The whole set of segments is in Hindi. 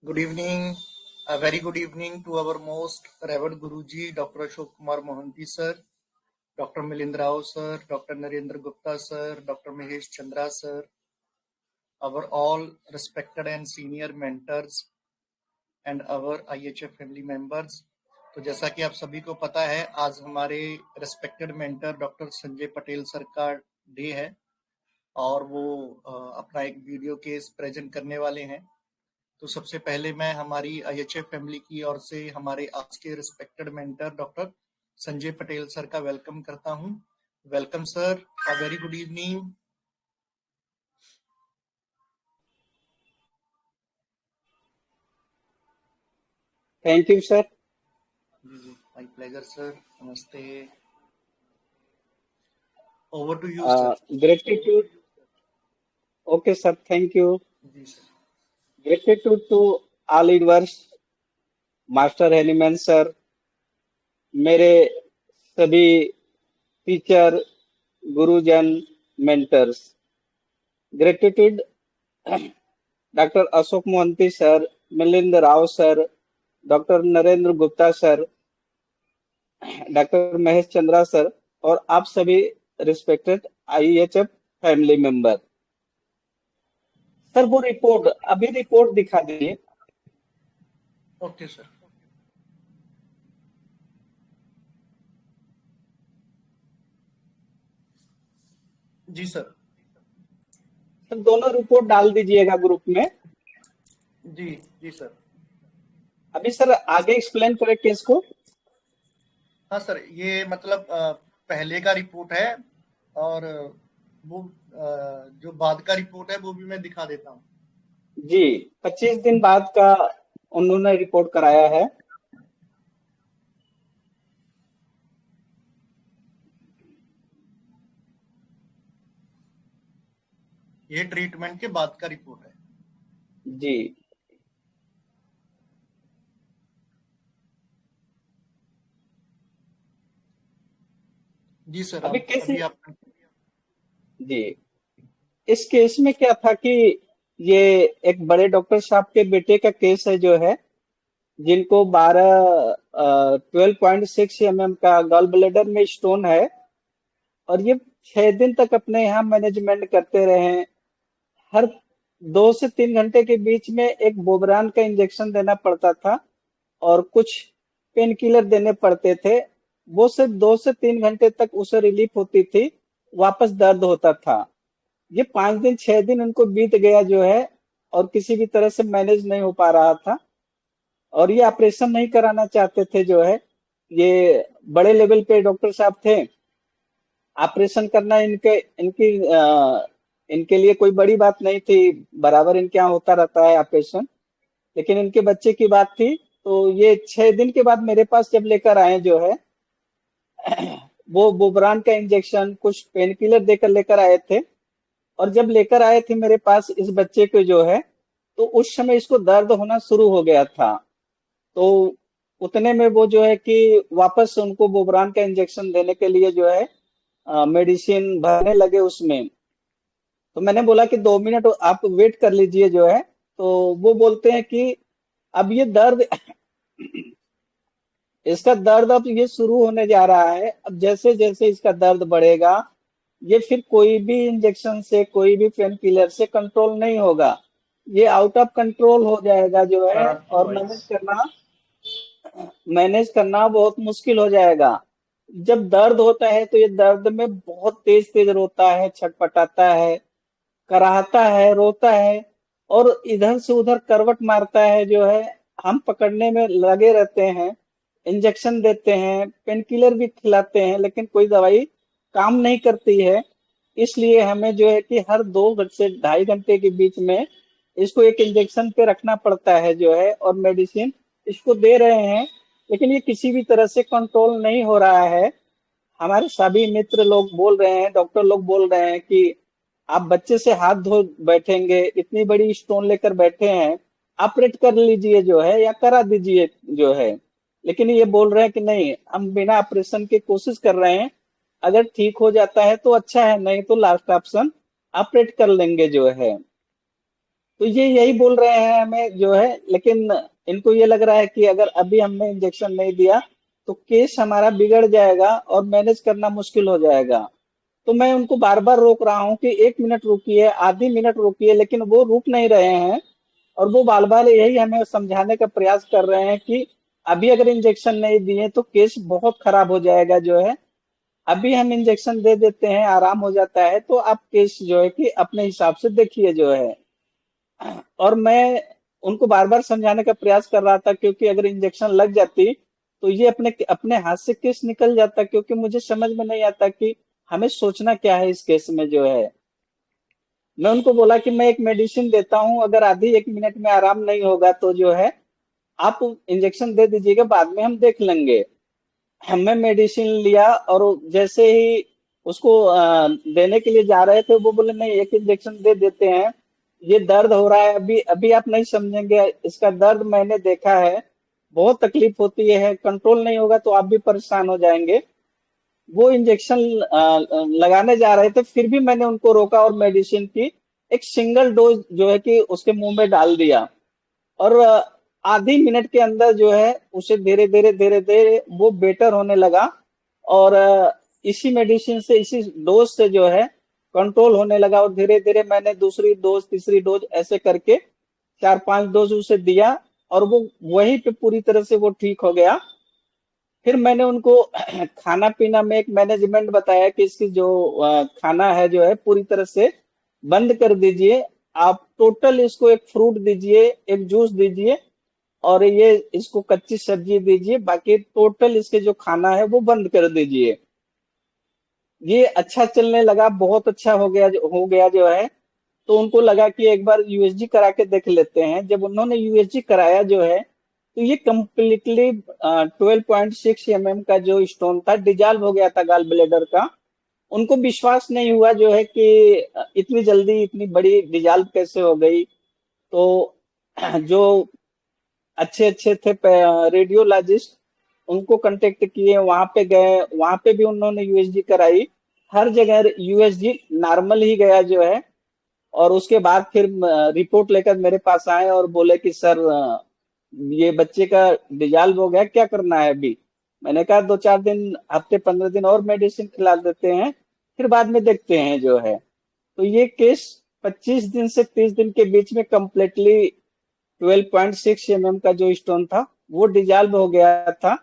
Good evening, a very good evening to our most revered Guruji, Dr. Ashok Kumar Mohanty sir, Dr. Milind Rao sir, Dr. Narendra Gupta sir, Dr. Mahesh Chandra sir, our all respected and senior mentors and our IHF family members. तो जैसा कि आप सभी को पता है, आज हमारे respected mentor doctor Sanjay Patel sir का डे है और वो अपना एक वीडियो केस प्रेजेंट करने वाले हैं। तो सबसे पहले मैं हमारी IHF फैमिली की ओर से हमारे आज के respected mentor doctor Sanjay Patel sir का वेलकम करता हूं। Welcome sir, a very good evening. Thank you sir. My pleasure sir, नमस्ते। Over to you sir. Gratitude. Okay sir, thank you. जी sir. Gratitude to all universe, master एनिमैन सर, मेरे सभी टीचर, गुरुजन, mentors. Gratitude doctor Ashok Mohanty sir, Milind Rao sir, doctor Narendra Gupta sir, doctor Mahesh Chandra sir और आप सभी respected IHF family member. Sir वो रिपोर्ट अभी रिपोर्ट दिखा दीजिए। Okay sir. जी सर। सर दोनों रिपोर्ट डाल दीजिएगा ग्रुप में। जी जी सर। अभी सर आगे एक्सप्लेन करें केस को। हाँ सर, ये मतलब पहले का रिपोर्ट है और वो जो बाद का रिपोर्ट है वो भी मैं दिखा देता हूँ। जी, 25 दिन बाद का उन्होंने रिपोर्ट कराया है। ये ट्रीटमेंट के बाद का रिपोर्ट है। जी जी सर। अभी केस अभी आप। जी इस केस में क्या था कि ये एक बड़े डॉक्टर साहब के बेटे का केस है जो है, जिनको 12.6 mm का गॉल ब्लैडर में स्टोन है और ये 6 दिन तक अपने यहाँ मैनेजमेंट करते रहे। हर 2 से 3 घंटे के बीच में एक बोबरान का इंजेक्शन देना पड़ता था और कुछ पेन किलर देने पड़ते थे। वो सिर्फ 2 से 3 घंटे तक उसे रिलीफ होती थी, वापस दर्द होता था। ये 5 दिन 6 दिन उनको बीत गया जो है और किसी भी तरह से मैनेज नहीं हो पा रहा था और ये ऑपरेशन नहीं कराना चाहते थे जो है। ये बड़े लेवल पे डॉक्टर साहब थे, ऑपरेशन करना इनके लिए कोई बड़ी बात नहीं थी, बराबर इनके यहाँ होता रहता है ऑपरेशन। लेकिन इनके बच्चे की बात थी, तो ये 6 दिन के बाद मेरे पास जब लेकर आए जो है, वो बुबरान का इंजेक्शन कुछ पेन किलर देकर लेकर आए थे। और जब लेकर आए थे मेरे पास इस बच्चे को जो है, तो उस समय इसको दर्द होना शुरू हो गया था। तो उतने में वो जो है कि वापस उनको बुबरान का इंजेक्शन देने के लिए जो है मेडिसिन भरने लगे उसमें। तो मैंने बोला कि 2 मिनट आप वेट कर लीजिए जो है। तो वो बोलते हैं कि अब ये दर्द इसका दर्द अब ये शुरू होने जा रहा है। अब जैसे जैसे इसका दर्द बढ़ेगा, ये फिर कोई भी इंजेक्शन से, कोई भी पेन किलर से कंट्रोल नहीं होगा। ये आउट ऑफ कंट्रोल हो जाएगा जो सर है आपकी और वॉइस। मैनेज करना बहुत मुश्किल हो जाएगा। जब दर्द होता है तो ये दर्द में बहुत तेज तेज रोता है, छटपटाता है, कराहता है, रोता है और इधर से उधर करवट मारता है जो है। हम पकड़ने में लगे रहते हैं, इंजेक्शन देते हैं, पेन किलर भी खिलाते हैं, लेकिन कोई दवाई काम नहीं करती है। इसलिए हमें जो है कि हर 2 से 2.5 घंटे के बीच में इसको एक इंजेक्शन पे रखना पड़ता है जो है और मेडिसिन इसको दे रहे हैं। लेकिन ये किसी भी तरह से कंट्रोल नहीं हो रहा है। हमारे सभी मित्र लोग बोल रहे हैं, डॉक्टर लोग बोल रहे हैं कि आप बच्चे से हाथ धो बैठेंगे, इतनी बड़ी स्टोन लेकर बैठे हैं, ऑपरेट कर लीजिए जो है या करा दीजिए जो है। लेकिन ये बोल रहे हैं कि नहीं, हम बिना ऑपरेशन के कोशिश कर रहे हैं, अगर ठीक हो जाता है तो अच्छा है, नहीं तो लास्ट ऑप्शन ऑपरेट कर लेंगे जो है। तो ये यही बोल रहे हैं हमें जो है, लेकिन इनको ये लग रहा है कि अगर अभी हमने इंजेक्शन नहीं दिया तो केस हमारा बिगड़ जाएगा और मैनेज करना मुश्किल हो जाएगा। तो मैं उनको बार बार रोक रहा हूँ कि 1 मिनट रुकिए, आधी मिनट रुकिए, लेकिन वो रुक नहीं रहे हैं। और वो बार बार यही हमें समझाने का प्रयास कर रहे हैं कि अभी अगर इंजेक्शन नहीं दिए तो केस बहुत खराब हो जाएगा जो है। अभी हम इंजेक्शन दे देते हैं, आराम हो जाता है, तो आप केस जो है कि अपने हिसाब से देखिए जो है। और मैं उनको बार बार समझाने का प्रयास कर रहा था, क्योंकि अगर इंजेक्शन लग जाती तो ये अपने अपने हाथ से केस निकल जाता, क्योंकि मुझे समझ में नहीं आता कि हमें सोचना क्या है इस केस में जो है। मैं उनको बोला कि मैं एक मेडिसिन देता हूँ, अगर आधी 1 मिनट में आराम नहीं होगा तो जो है आप इंजेक्शन दे दीजिएगा, बाद में हम देख लेंगे। हमने मेडिसिन लिया और जैसे ही उसको देने के लिए जा रहे थे, वो बोले नहीं, एक इंजेक्शन दे देते हैं, ये दर्द हो रहा है, अभी अभी आप नहीं समझेंगे, इसका दर्द मैंने देखा है, बहुत तकलीफ होती है, कंट्रोल नहीं होगा तो आप भी परेशान हो जाएंगे। वो इंजेक्शन लगाने जा रहे थे, फिर भी मैंने उनको रोका और मेडिसिन की एक सिंगल डोज जो है कि उसके मुंह में डाल दिया। और आधी मिनट के अंदर जो है उसे धीरे धीरे धीरे धीरे वो बेटर होने लगा। और इसी मेडिसिन से, इसी डोज से जो है कंट्रोल होने लगा। और धीरे धीरे मैंने दूसरी डोज, तीसरी डोज ऐसे करके 4-5 डोज उसे दिया, और वो वहीं पे पूरी तरह से वो ठीक हो गया। फिर मैंने उनको खाना पीना में एक मैनेजमेंट बताया कि इसकी जो खाना है जो है पूरी तरह से बंद कर दीजिए। आप टोटल इसको एक फ्रूट दीजिए, एक जूस दीजिए, और ये इसको कच्ची सब्जी दीजिए, बाकी टोटल इसके जो खाना है वो बंद कर दीजिए। ये अच्छा चलने लगा, बहुत अच्छा हो गया जो है। तो उनको लगा कि एक बार यूएसजी करा के देख लेते हैं। जब उन्होंने यूएसजी कराया जो है, तो ये कम्प्लीटली 12.6 mm का जो स्टोन था डिजॉल्व हो गया था गाल ब्लेडर का। उनको विश्वास नहीं हुआ जो है कि इतनी जल्दी इतनी बड़ी डिजॉल्व कैसे हो गई। तो जो अच्छे अच्छे थे रेडियोलॉजिस्ट, उनको कांटेक्ट किए, वहां पे गए, वहां पे भी उन्होंने यूएसजी कराई। हर जगह यूएसजी नॉर्मल ही गया जो है। और उसके बाद फिर रिपोर्ट लेकर मेरे पास आए और बोले कि सर, ये बच्चे का डिजॉल्व हो गया, क्या करना है अभी। मैंने कहा 2-4 दिन, हफ्ते 15 दिन और मेडिसिन खिला देते हैं, फिर बाद में देखते हैं जो है। तो ये केस 25 दिन से 30 दिन के बीच में कम्प्लीटली 12.6 mm का जो स्टोन था वो डिजॉल्व हो गया था।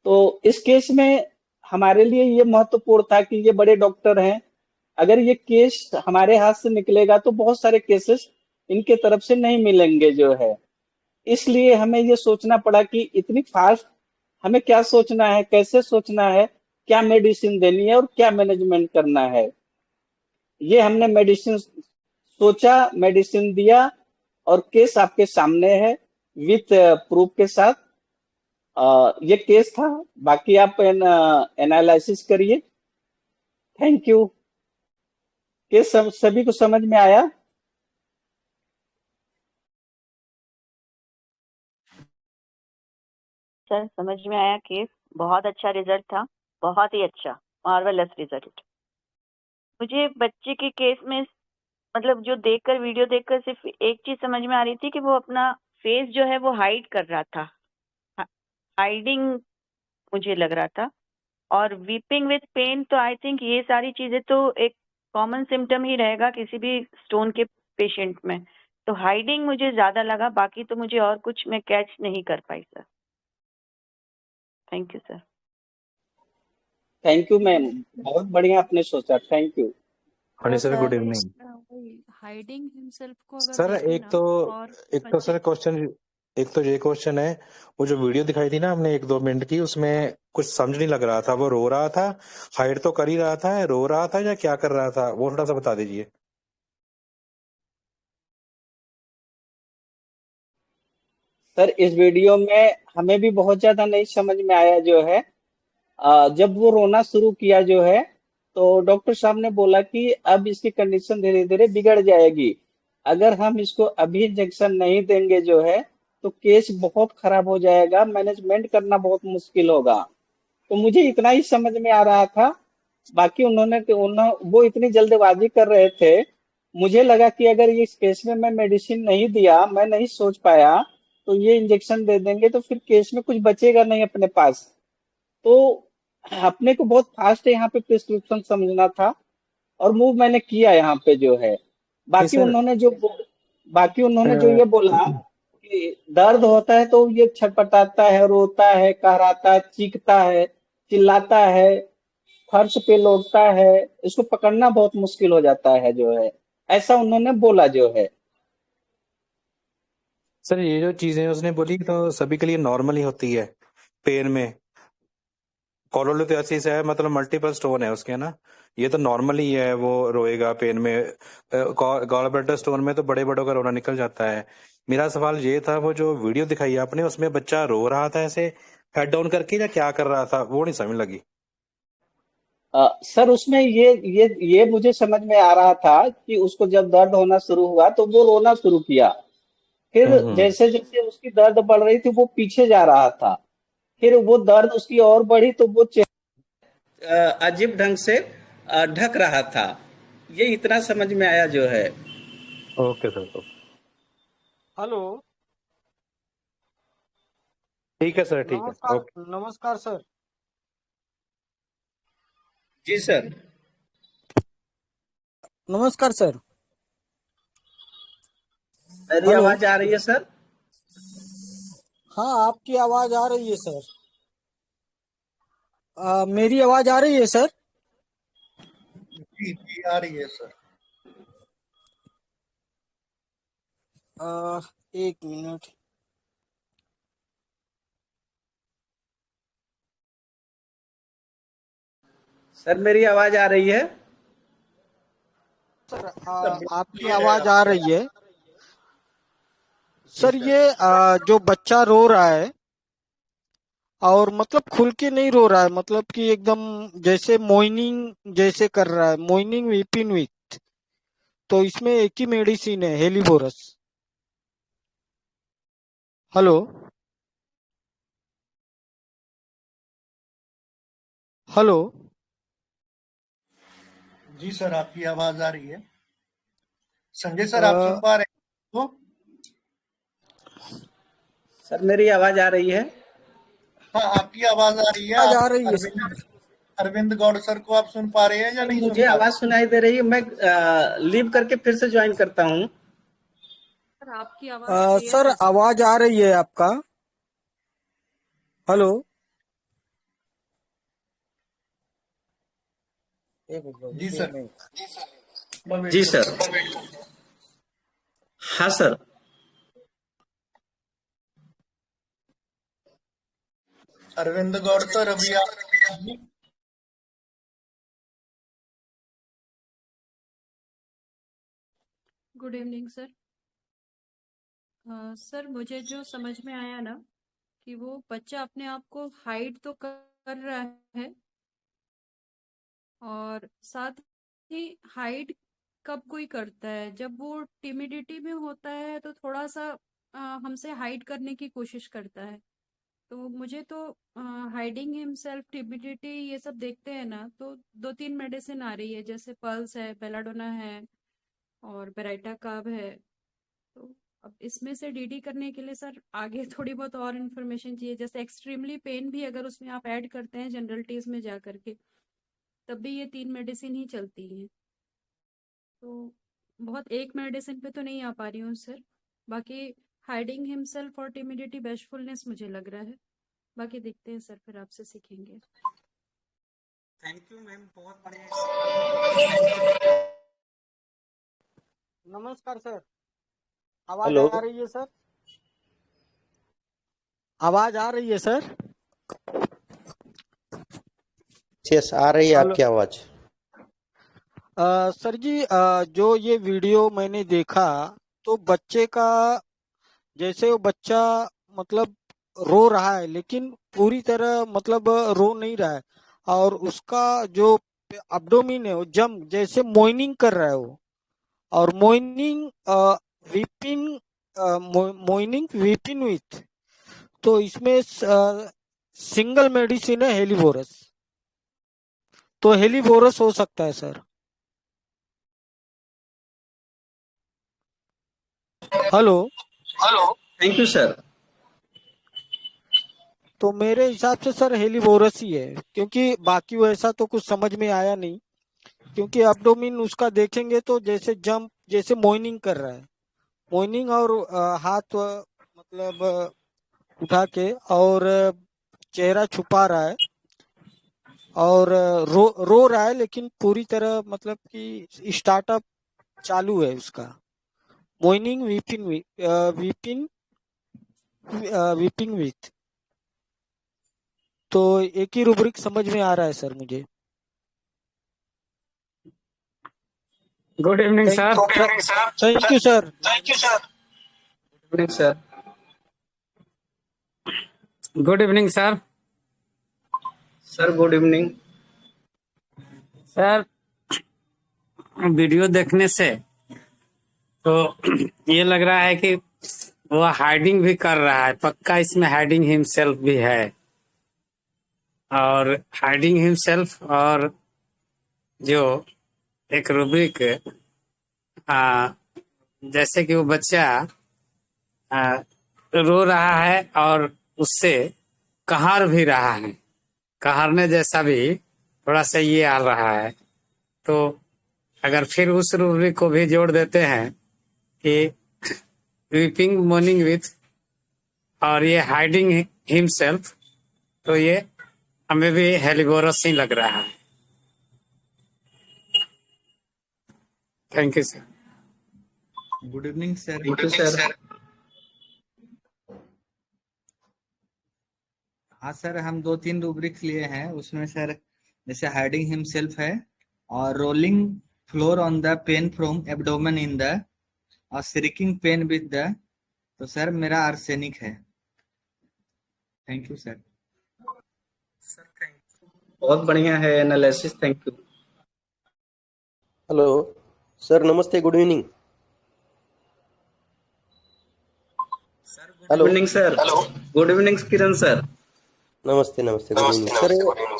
तो इस केस में हमारे लिए ये महत्वपूर्ण था कि ये बड़े डॉक्टर हैं। अगर ये केस हमारे हाथ से निकलेगा तो बहुत सारे केसेस इनके तरफ से नहीं मिलेंगे जो है। इसलिए हमें ये सोचना पड़ा कि इतनी फास्ट हमें क्या सोचना है, कैसे सोचना है, क्या मेडिसिन देनी है और क्या मैनेजमेंट करना है। ये हमने मेडिसिन सोचा, मेडिसिन दिया, और केस आपके सामने है विथ प्रूफ के साथ। ये केस था। बाकी आप एनालिसिस करिए। Thank you. केस सभी को समझ में आया? सर समझ में आया केस, बहुत अच्छा रिजल्ट था, बहुत ही अच्छा, मार्वेलस रिजल्ट। मुझे बच्चे के केस में मतलब जो देखकर, वीडियो देखकर सिर्फ एक चीज समझ में आ रही थी कि वो अपना फेस जो है वो हाइड कर रहा था, हाइडिंग मुझे लग रहा था। और वीपिंग विथ पेन, तो आई थिंक ये सारी चीजें तो एक कॉमन सिम्टम ही रहेगा किसी भी स्टोन के पेशेंट में। तो हाइडिंग मुझे ज्यादा लगा, बाकी तो मुझे और कुछ मैं कैच नहीं कर पाई sir. Thank you sir. Thank you ma'am, बहुत बढ़िया आपने सोचा, थैंक यू। हाँ sir, good sir evening. Hiding himself को अगर सर देखें एक ना, तो और एक तो बच्चे सर क्वेश्चन, एक तो ये क्वेश्चन है, वो जो वीडियो दिखाई थी ना हमने 1-2 मिनट की, उसमें कुछ समझ नहीं लग रहा था। वो रो रहा था, हाइड तो कर ही रहा था, रो रहा था या क्या कर रहा था, वो थोड़ा सा बता दीजिए। सर इस वीडियो में हमें भी बहुत ज्यादा नहीं समझ में आया जो है। जब वो रोना शुरू किया जो है, तो डॉक्टर साहब ने बोला कि अब इसकी कंडीशन धीरे धीरे बिगड़ जाएगी, अगर हम इसको अभी इंजेक्शन नहीं देंगे जो है तो केस बहुत खराब हो जाएगा, मैनेजमेंट करना बहुत मुश्किल होगा। तो मुझे इतना ही समझ में आ रहा था। बाकी वो इतनी जल्दबाजी कर रहे थे मुझे लगा कि अगर इस केस में मैं मेडिसिन नहीं दिया, मैं नहीं सोच पाया, तो ये इंजेक्शन दे देंगे तो फिर केस में कुछ बचेगा नहीं अपने पास। तो अपने को बहुत फास्ट यहाँ पे प्रिस्क्रिप्शन समझना था, और मूव मैंने किया यहाँ पे जो है। नहीं बाकी सर। उन्होंने जो बाकी उन्होंने जो अ, ये बोला कि दर्द होता है तो ये छटपटाता है, रोता है, कहराता है, चीखता है, चिल्लाता है, फर्श पे लौटता है, इसको पकड़ना बहुत मुश्किल हो जाता है जो है, ऐसा उन्होंने बोला जो है। सर ये जो चीजें उसने बोली तो सभी के लिए नॉर्मल ही होती है पेन में। कोलोलिथियासिस है, मतलब मल्टीपल स्टोन है उसके ना। ये तो नॉर्मल ही है, वो रोएगा पेन में। गॉल ब्लैडर स्टोन में तो बड़े बड़ों का रोना निकल जाता है। मेरा सवाल ये था, वो जो वीडियो दिखाई आपने उसमें बच्चा रो रहा था ऐसे हेड डाउन करके, या क्या कर रहा था, वो नहीं समझ लगी। सर उसमें ये मुझे समझ में आ रहा था कि उसको जब दर्द होना शुरू हुआ तो वो रोना शुरू किया। फिर हम्म। जैसे जैसे उसकी दर्द बढ़ रही थी वो पीछे जा रहा था। फिर वो दर्द उसकी और बढ़ी तो वो अजीब ढंग से ढक रहा था। ये इतना समझ में आया जो है। Okay sir. हेलो। ठीक है सर, ठीक है, नमस्कार। ओके। नमस्कार सर। जी सर। नमस्कार सर। मेरी हेलो। आवाज आ रही है सर? हाँ, आपकी आवाज आ रही है सर। मेरी आवाज आ रही है सर? जी जी आ रही है सर। एक मिनट। सर मेरी आवाज आ रही है? सर, तबीयत आपकी क्लियर है आवाज आ आपकी? रही है। जी सर सर। ये जो बच्चा रो रहा है, और मतलब खुल के नहीं रो रहा है, मतलब कि एकदम जैसे मोइनिंग जैसे कर रहा है, मोइनिंग वीपिंग विथ। तो इसमें एक ही मेडिसिन है, हेलिबोरस। हेलो। हेलो। जी सर आपकी आवाज आ रही है। संजय सर आप सुन अ, पा रहे हैं तो? सर मेरी आवाज आ रही है? हाँ आपकी आवाज आ रही है। आवाज आप आ रही है अरविंद सर। अरविंद गौड़ सर को आप सुन पा रहे हैं या सर नहीं सुन मुझे पा आवाज रहे? सुनाई दे रही है। मैं लीव करके फिर से ज्वाइन करता हूँ। सर आपकी आवाज क्लियर सर है सर। आवाज आ रही है आपका? हेलो। एक जी मिनट, एक सर मिनट। मैं वेट जी करता सर। हूँ। हाँ सर। अरविंद गौड़ सर अभी आप गुड इवनिंग सर। सर मुझे जो समझ में आया ना कि वो बच्चा अपने आप को हाइड तो कर रहा है, और साथ ही हाइड कब कोई करता है, जब वो टिमिडिटी में होता है तो थोड़ा सा हमसे हाइड करने की कोशिश करता है। तो मुझे तो हाइडिंग हिमसेल्फ, टिमिडिटी, ये सब देखते हैं ना तो 2-3 मेडिसिन आ रही है, जैसे पल्स है, बेलाडोना है और बेराइटा काब है। तो अब इसमें से डीडी करने के लिए सर आगे थोड़ी बहुत और इन्फॉर्मेशन चाहिए, जैसे एक्सट्रीमली पेन भी अगर उसमें आप ऐड करते हैं जनरल टीज में जा करके, तब भी ये 3 मेडिसिन ही चलती हैं। तो बहुत एक मेडिसिन पे तो नहीं आ पा रही हूँ सर। बाकी हाइडिंग हिमसेल्फ और टिमिडिटी बेशफुलनेस मुझे लग रहा है। बाकी देखते हैं सर, फिर आपसे सीखेंगे। थैंक यू मैम, बहुत बढ़िया। नमस्कार सर। आवाज हेलो। आ रही है सर? आवाज आ रही है सर? यस आ रही है हेलो। आपकी आवाज। सर जी, जो ये वीडियो मैंने देखा, तो बच्चे का, जैसे वो बच्चा मतलब रो रहा है, लेकिन पूरी तरह मतलब रो नहीं रहा है, और उसका जो अब्डोमिन है वो जम जैसे मोइनिंग कर रहा है वो, और वीपिंग मोइनिंग वीपिंग विथ। तो इसमें सिंगल मेडिसिन है, हेलिबोरस। तो हेलिबोरस हो सकता है sir? Hello. Thank you sir. तो मेरे हिसाब से सर हेलीबोरस ही है, क्योंकि बाकी वैसा तो कुछ समझ में आया नहीं। क्योंकि एब्डोमेन उसका देखेंगे तो जैसे जंप, जैसे मोइनिंग कर रहा है, मोइनिंग, और हाथ मतलब उठा के, और चेहरा छुपा रहा है, और रो रहा है, लेकिन पूरी तरह मतलब कि स्टार्टअप चालू है उसका। मोइनिंग, वीपिंग, वीपिंग विथ। तो एक ही रूब्रिक समझ में आ रहा है सर मुझे। Good evening sir. Thank you sir. Good evening sir. Good evening sir. Sir good evening. Sir video देखने से तो ये लग रहा है कि वो हाइडिंग भी कर रहा है, पक्का इसमें हाइडिंग हिमसेल्फ भी है। और हाइडिंग हिमसेल्फ, और जो एक रूब्रिक, जैसे कि वो बच्चा आ, रो रहा है और उससे कहार भी रहा है, कहारने जैसा भी थोड़ा सा ये आ रहा है। तो अगर फिर उस रूब्रिक को भी जोड़ देते हैं कि वीपिंग मॉर्निंग विथ और ये हाइडिंग हिमसेल्फ, तो ये हमें भी हेलिबोरस ही लग रहा है। Thank you sir. Good evening sir. Thank you sir. हाँ सर, हम 2-3 रूब्रिक्स लिए हैं, उसमें सर जैसे हाइडिंग हिमसेल्फ है, और rolling floor on the pain from abdomen in the, और श्रिकिंग पेन विद द। तो सर मेरा आर्सेनिक है। Thank you sir. बहुत बढ़िया है analysis, thank you. Hello sir, नमस्ते, good evening. Good hello, evening sir. Good evening Kiran sir. नमस्ते नमस्ते, गुड इवनिंग सर।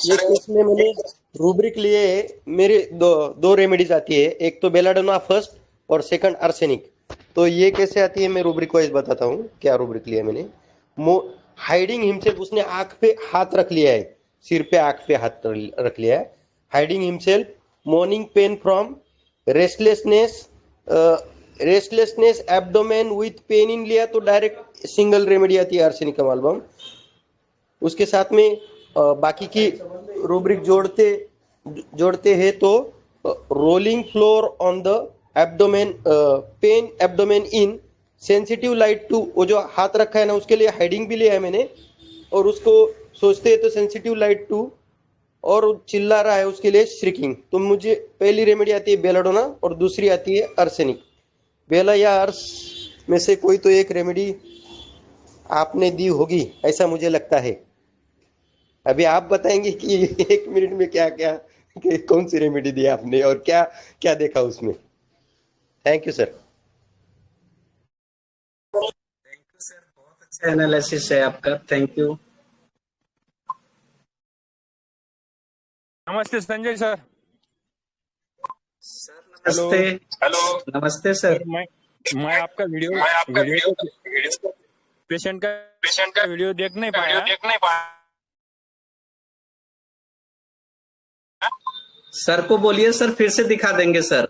ये केस में मैंने रूब्रिक लिए, मेरे दो दो रेमेडीज आती है, एक तो बेलाडोना फर्स्ट और सेकंड आर्सेनिक। तो ये कैसे आती है, मैं रूब्रिक वाइज बताता हूँ क्या रूब्रिक लिया मैंने। हाइडिंग हिमसेल्फ, उसने आंख पे हाथ रख लिया है, सिर पे आंख पे हाथ रख लिया है। Hiding himself, morning pain from restlessness, restlessness abdomen with pain in लिया तो डायरेक्ट सिंगल रेमेडी आती है आर्सेनिकम एल्बम। उसके साथ में बाकी की रूब्रिक जोड़ते जोड़ते हैं तो rolling floor on the abdomen, pain abdomen in, sensitive light to, वो जो हाथ रखा है ना उसके लिए हाइडिंग भी लिया है मैंने, और उसको सोचते हैं तो सेंसिटिव लाइट टू, और चिल्ला रहा है उसके लिए श्रिकिंग। तो मुझे पहली रेमेडी आती है बेलाडोना और दूसरी आती है आर्सेनिक। बेला या आर्स में से कोई तो एक रेमेडी आपने दी होगी, ऐसा मुझे लगता है। अभी आप बताएंगे कि 1 मिनट में क्या क्या, कौन सी रेमेडी दी आपने और क्या क्या देखा उसमें। Thank you sir. अच्छा एनालिसिस है आपका, थैंक यू। नमस्ते संजय सर। नमस्ते। नमस्ते सर। सर मैं आपका वीडियो पेशेंट का वीडियो देख नहीं पाया। सर को बोलिए सर, फिर से दिखा देंगे सर।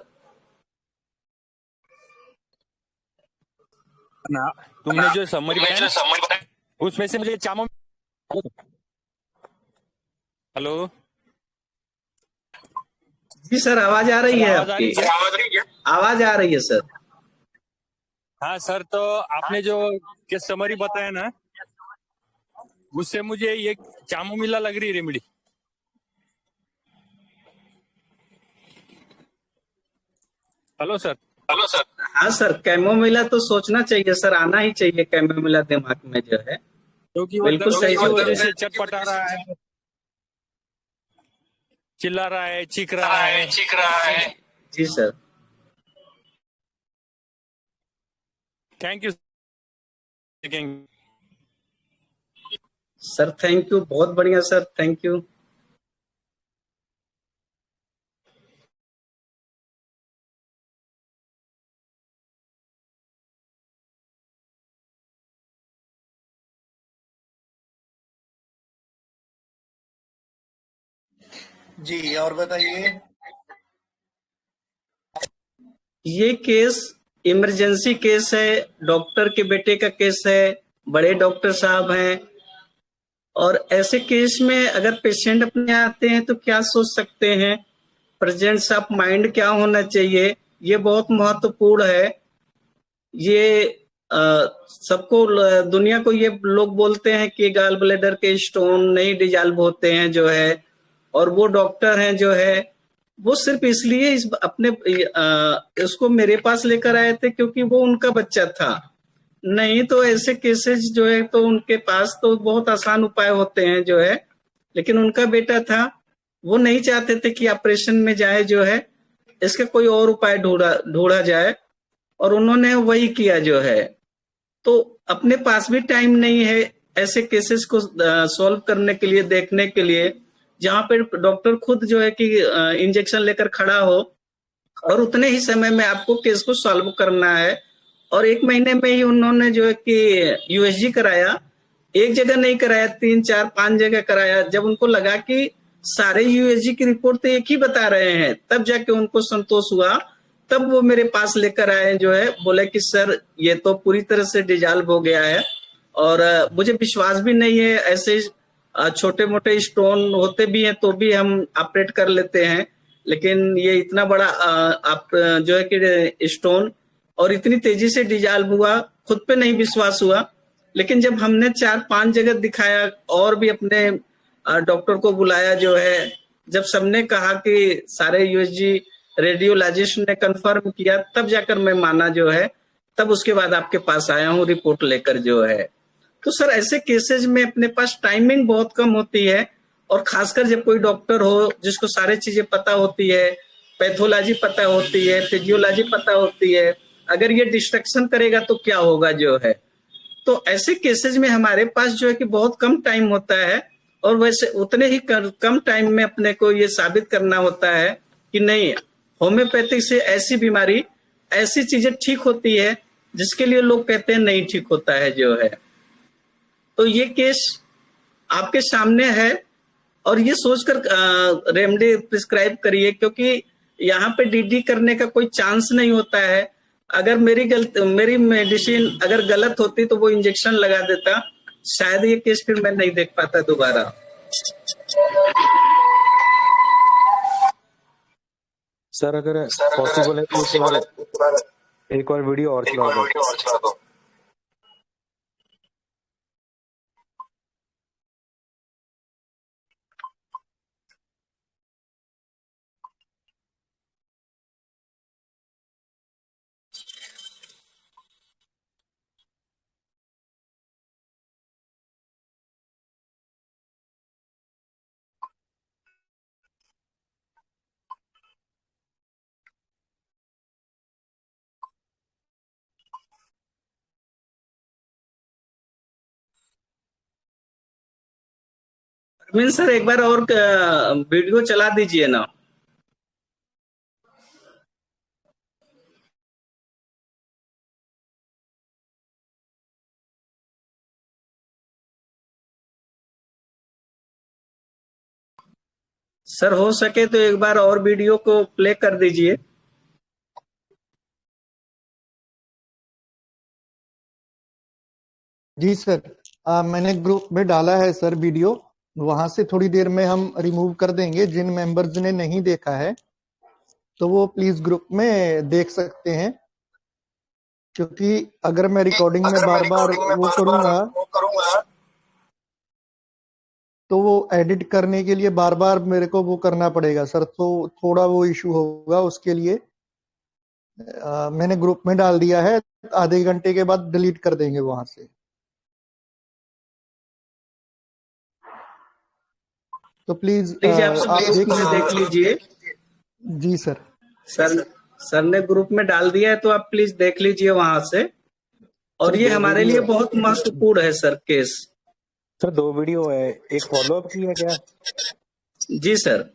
ना तुमने जो समरी बताया उसमें से मुझे चामो। हेलो जी सर, आवाज आ रही सर, है आवाज आ आपकी। रही है? आवाज आ रही है सर। हाँ सर, तो आपने जो केस समरी बताया ना, उससे मुझे ये चामोमिला लग रही है रेमेडी। Hello sir. हाँ सर, कैमोमिला तो सोचना चाहिए सर, आना ही चाहिए कैमोमिला दिमाग में जो है। क्योंकि वो बिल्कुल दर्द सही की वजह सोचा। से चटपटा रहा है, चिल्ला रहा है, चीख रहा है। जी sir. Thank you sir thank you, बहुत बढ़िया सर, थैंक यू। जी, और बताइए। ये केस इमरजेंसी केस है, डॉक्टर के बेटे का केस है, बड़े डॉक्टर साहब हैं, और ऐसे केस में अगर पेशेंट अपने आते हैं तो क्या सोच सकते हैं, प्रेजेंस ऑफ माइंड क्या होना चाहिए, ये बहुत महत्वपूर्ण है। ये सबको दुनिया को ये लोग बोलते हैं कि गॉल ब्लैडर के स्टोन नहीं डिजॉल्व होते हैं जो है, और वो डॉक्टर हैं जो है वो सिर्फ इसलिए इस अपने इसको मेरे पास लेकर आए थे क्योंकि वो उनका बच्चा था। नहीं तो ऐसे केसेस जो है तो उनके पास तो बहुत आसान उपाय होते हैं जो है, लेकिन उनका बेटा था, वो नहीं चाहते थे कि ऑपरेशन में जाए जो है, इसका कोई और उपाय ढूंढा ढूंढा जाए, और उन्होंने वही किया जो है। तो अपने पास भी टाइम नहीं है ऐसे केसेस को सॉल्व करने के लिए, देखने के लिए, जहां पे डॉक्टर खुद जो है कि इंजेक्शन लेकर खड़ा हो और उतने ही समय में आपको केस को सॉल्व करना है। और 1 महीने में ही उन्होंने जो है कि यूएसजी कराया, एक जगह नहीं कराया, 3 4 5 जगह कराया। जब उनको लगा कि सारे यूएसजी की रिपोर्ट तो एक ही बता रहे हैं, तब जाके उनको संतोष हुआ, तब वो मेरे पास लेकर आए जो है, बोले कि सर ये तो पूरी तरह से डिजॉल्व हो गया है, और मुझे विश्वास भी नहीं है, ऐसे छोटे मोटे स्टोन होते भी हैं तो भी हम ऑपरेट कर लेते हैं, लेकिन ये इतना बड़ा आप जो है कि स्टोन और इतनी तेजी से डिजॉल्व हुआ, खुद पे नहीं विश्वास हुआ। लेकिन जब हमने 4 5 जगह दिखाया और भी अपने डॉक्टर को बुलाया जो है, जब सबने कहा कि सारे यूएसजी रेडियोलॉजिस्ट ने कंफर्म किया, तब जाकर मैं माना जो है, तब उसके बाद आपके पास आया हूँ रिपोर्ट लेकर जो है। तो सर ऐसे केसेज में अपने पास टाइमिंग बहुत कम होती है, और खासकर जब कोई डॉक्टर हो जिसको सारी चीजें पता होती है, पैथोलॉजी पता होती है, फिजियोलॉजी पता होती है, अगर ये डिस्ट्रक्शन करेगा तो क्या होगा जो है। तो ऐसे केसेज में हमारे पास जो है कि बहुत कम टाइम होता है, और वैसे उतने ही कम टाइम में अपने को ये साबित करना होता है कि नहीं, होम्योपैथिक से ऐसी बीमारी, ऐसी चीजें ठीक होती है जिसके लिए लोग कहते हैं नहीं ठीक होता है जो है। तो ये केस आपके सामने है, और ये सोचकर रेमडी प्रिस्क्राइब करिए, क्योंकि यहाँ पे डीडी करने का कोई चांस नहीं होता है। अगर मेरी मेडिसिन अगर गलत होती तो वो इंजेक्शन लगा देता, शायद ये केस फिर मैं नहीं देख पाता दोबारा। सर अगर पॉसिबल है तो एक बार वीडियो और चला दो। अरविंद सर एक बार और वीडियो चला दीजिए ना। सर हो सके तो एक बार और वीडियो को प्ले कर दीजिए। जी सर, मैंने ग्रुप में डाला है सर वीडियो, वहां से थोड़ी देर में हम रिमूव कर देंगे। जिन मेंबर्स ने नहीं देखा है तो वो प्लीज ग्रुप में देख सकते हैं, क्योंकि अगर मैं रिकॉर्डिंग में बार बार वो करूंगा तो वो एडिट करने के लिए बार बार मेरे को वो करना पड़ेगा सर, तो थोड़ा वो इशू होगा। उसके लिए मैंने ग्रुप में डाल दिया है, आधे घंटे के बाद डिलीट कर देंगे वहां से। तो प्लीज आप देख लीजिए। जी सर। सर ने ग्रुप में डाल दिया है, तो आप प्लीज देख लीजिए वहां से। और ये हमारे लिए बहुत महत्वपूर्ण है सर केस। सर 2 वीडियो है, एक फॉलोअप की है क्या? जी सर।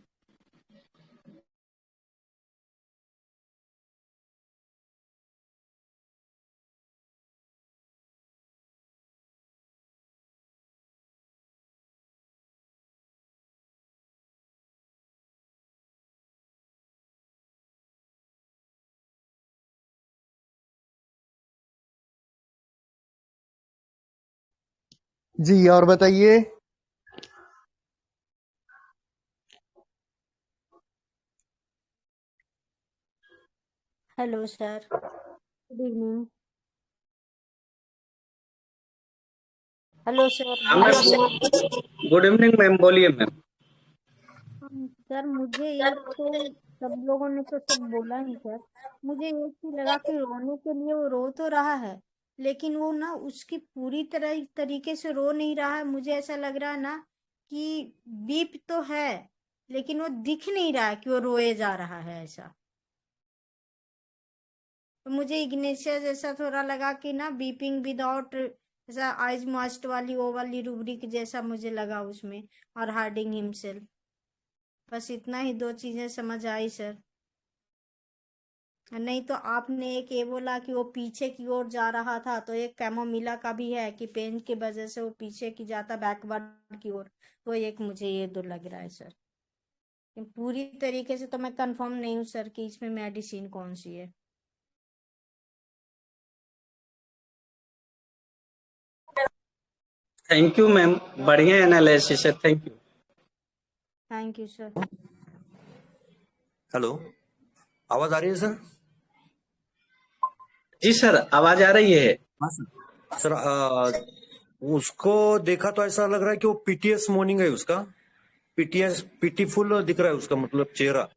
जी और बताइए। Hello sir, good evening. Hello sir, हाँ good evening. Ma'am, good evening ma'am, बोलिए मैम। सर मुझे एक तो सब लोगों ने तो सब बोला ही सर, मुझे एक ही लगा कि रोने के लिए वो रो तो रहा है, लेकिन वो ना उसकी पूरी तरह तरीके से रो नहीं रहा है। मुझे ऐसा लग रहा है ना कि बीप तो है, लेकिन वो दिख नहीं रहा है कि वो रोए जा रहा है ऐसा। तो मुझे इग्नेशिया जैसा थोड़ा लगा कि ना बीपिंग विदाउट ऐसा आइज मास्ट वाली वो वाली रूब्रिक जैसा मुझे लगा उसमें, और हार्डिंग हिमसेल्फ। बस इतना ही दो चीजें समझ आई सर। नहीं तो आपने एक ये बोला कि वो पीछे की ओर जा रहा था, तो एक कैमोमिला का भी है कि पेन की वजह से वो पीछे की जाता बैकवर्ड की ओर। तो एक मुझे ये दो लग रहा है सर, लेकिन पूरी तरीके से तो मैं कंफर्म नहीं हूँ सर कि इसमें मेडिसिन कौन सी है। थैंक यू मैम, बढ़िया एनालिसिस है, thank you. Thank you sir. Hello, आवाज आ रही है सर? जी सर, आवाज आ रही है। हाँ सर। सर उसको देखा तो ऐसा लग रहा है कि वो पीटीएस मॉर्निंग है उसका, पीटीएस पीटीफुल दिख रहा है उसका मतलब चेहरा।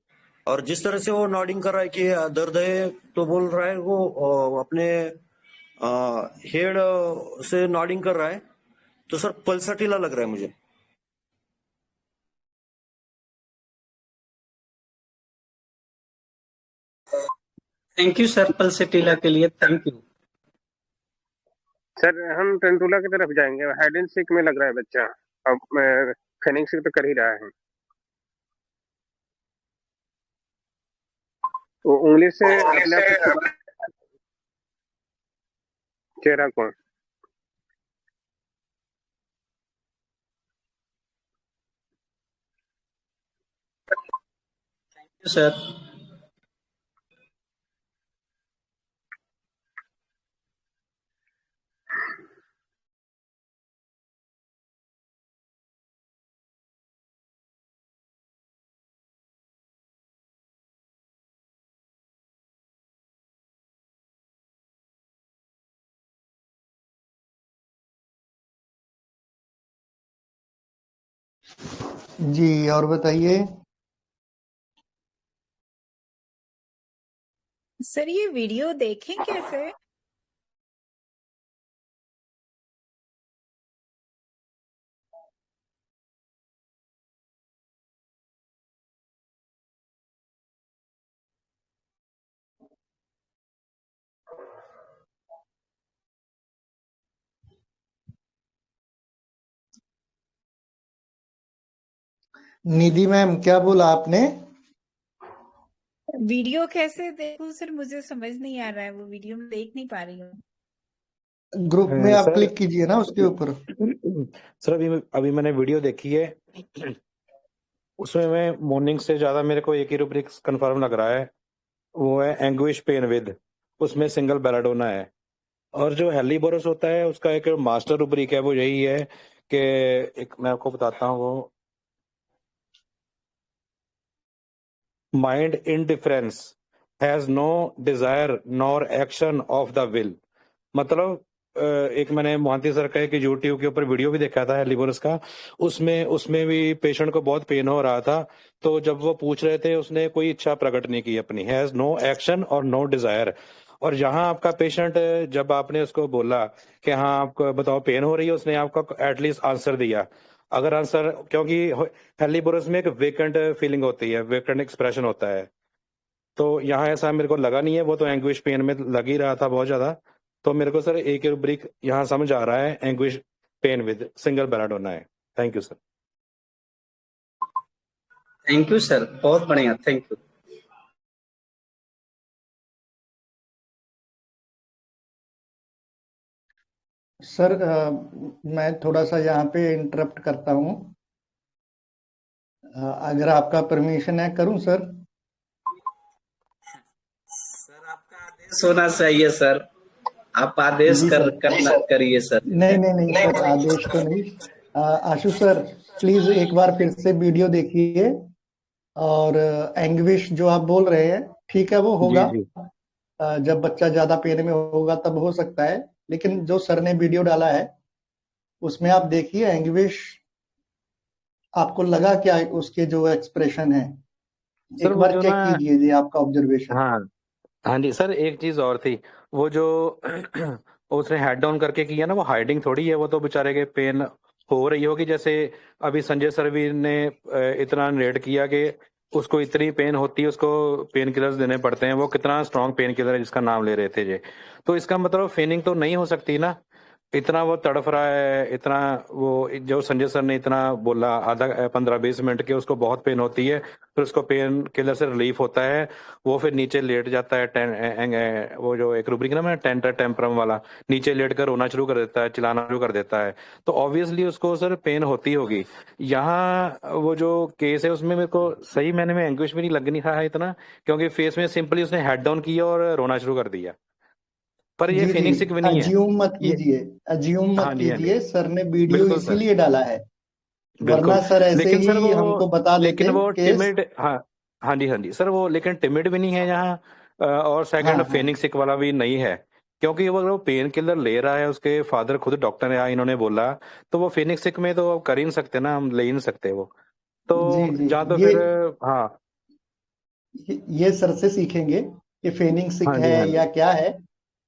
और जिस तरह से वो नॉडिंग कर रहा है कि दर्द है, तो बोल रहा है वो अपने हेड से नॉडिंग कर रहा है, तो सर पल्साटिला लग रहा है मुझे। थैंक यू सर, पल्सेटिला के लिए थैंक यू। सर हम टेंटुला की तरफ जाएंगे, हाइड एंड सीक में लग रहा है बच्चा। अब फेनिंग सीक तो कर ही रहा है, वो उंगली से अपने आप को छुपा चेहरा को। सर जी और बताइए। सर ये वीडियो देखें कैसे? निधि मैम क्या बोला आपने? वीडियो कैसे देखूं सर, मुझे समझ नहीं आ रहा है, वो वीडियो में देख नहीं पा रही हूँ। ग्रुप में आप सर क्लिक कीजिए ना उसके ऊपर। सर अभी अभी मैंने वीडियो देखी है, उसमें मैं मॉर्निंग से ज्यादा मेरे को एक ही रूब्रिक कंफर्म लग रहा है, वो है एंग्विश पेन विद, उसमें सिंगल बेलाडोना है। और जो हेलीबोरस होता है उसका एक मास्टर रूब्रिक है, वो यही है कि एक मैं आपको बताता हूँ, वो mind indifference has no desire nor action of the will. मतलब एक मैंने मोहंती सर का एक यूट्यूब के ऊपर वीडियो भी देखा था हेलीबोरस का, उसमें उसमें भी पेशेंट को बहुत पेन हो रहा था, तो जब वो पूछ रहे थे उसने कोई इच्छा प्रकट नहीं की अपनी, हैज नो एक्शन और नो डिजायर। और यहाँ आपका पेशेंट, जब आपने उसको बोला कि हाँ आपको बताओ पेन हो रही है, उसने आपका एटलीस्ट आंसर दिया। अगर आंसर, क्योंकि हेलीबोरस में एक वेकेंट फीलिंग होती है, वेकेंट एक्सप्रेशन होता है, तो यहाँ ऐसा मेरे को लगा नहीं है, वो तो एंग्विश पेन में लग ही रहा था बहुत ज्यादा। तो मेरे को सर एक रूब्रिक यहाँ समझ आ रहा है, anguish pain with single belladonna है। Thank you sir. Thank you sir, बहुत बढ़िया, थैंक यू। सर मैं थोड़ा सा यहाँ पे इंटरप्ट करता हूँ, अगर आपका परमिशन है करूँ सर? सोना चाहिए सर। आप आदेश जी सर। करिए सर। नहीं नहीं नहीं सर, आदेश तो नहीं। आशु सर, प्लीज एक बार फिर से वीडियो देखिए। और एंग्विश जो आप बोल रहे हैं, ठीक है, वो जी होगा। जी जब बच्चा ज्यादा पेन में होगा तब हो सकता है। लेकिन जो सर ने वीडियो डाला है उसमें आप देखिए एंग्विश, आपको लगा क्या उसके जो एक्सप्रेशन है? सर एक वो बार जो ना, चेक कीजिए जी, आपका ऑब्जर्वेशन। हाँ हाँ जी सर, एक चीज और थी। वो जो उसने हेड डाउन करके किया ना, वो हाइडिंग थोड़ी है, वो तो बेचारे के पेन हो रही होगी। जैसे अभी संजय सर भी ने इतना रेट किया कि उसको इतनी पेन होती है, उसको पेन किलर्स देने पड़ते हैं। वो कितना स्ट्रांग पेन किलर है जिसका नाम ले रहे थे जे। तो इसका मतलब फेनिंग तो नहीं हो सकती ना। इतना वो तड़फ रहा है, इतना वो जो संजय सर ने इतना बोला, आधा 15-20 मिनट के उसको बहुत पेन होती है, फिर उसको पेन किलर से रिलीफ होता है। वो फिर नीचे लेट जाता है, वो जो एक रूब्रिक ना, मैं टेंटर टेम्परम वाला, नीचे लेट कर रोना शुरू कर देता है, चिल्लाना शुरू कर देता है। तो ऑब्वियसली उसको सर पेन होती होगी। यहाँ वो जो केस है उसमें मेरे को सही मैंने में एंग्विश भी नहीं लग नहीं रहा है इतना, क्योंकि फेस में सिंपली उसने हेड डाउन किया और रोना शुरू कर दिया। पर ये जी जी, फेनिक्स सिक भी नहीं है अज्यूम मत ये। कीजिए, अज्यूम मत हाँ जी हाँ जी, कीजिए। सर ने वीडियो बिल्कुल सर, इसीलिए डाला है, बिल्कुल। वरना सर ऐसे लेकिन सर ही वो हमको बता लेकिन देते वो केस। टिमिड, हाँ हाँ जी सर, वो लेकिन टिमिड भी नहीं है यहाँ। और हाँ सेकंड हाँ फेनिक्स सिक वाला भी नहीं है। क्योंकि वो पेन किलर ले रहा है, उसके फादर खुद डॉक्टर है, इन्होंने बोला। तो वो फेनिक्स सिक में तो कर ही नहीं सकते ना, हम ले ही नहीं सकते वो। जी तो जी, या तो ये फिर, हाँ ये सर से सीखेंगे कि फेनिंग सिक हाँ है जी हाँ या जी, क्या है।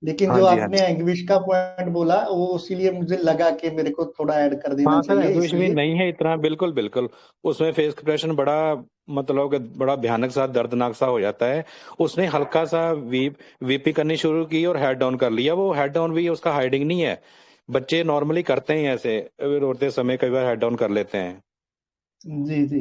लेकिन हाँ जो जी हाँ आपने जी, एंग्विश का पॉइंट बोला, वो इसीलिए मुझे लगा कि मेरे को थोड़ा ऐड कर देना हाँ सर, चाहिए, एंग्विश भी इसलिए। नहीं है इतना, बिल्कुल बिल्कुल। उसमें फेस एक्सप्रेशन बड़ा, मतलब कि बड़ा भयानक सा, दर्दनाक सा हो जाता है। उसने हल्का सा वीपी करनी शुरू की और हेड डाउन कर लिया। वो हेड डाउन भी उसका हाइडिंग नहीं है। बच्चे नॉर्मली करते हैं ऐसे, रोते समय कई बार हेड डाउन कर लेते हैं। जी जी,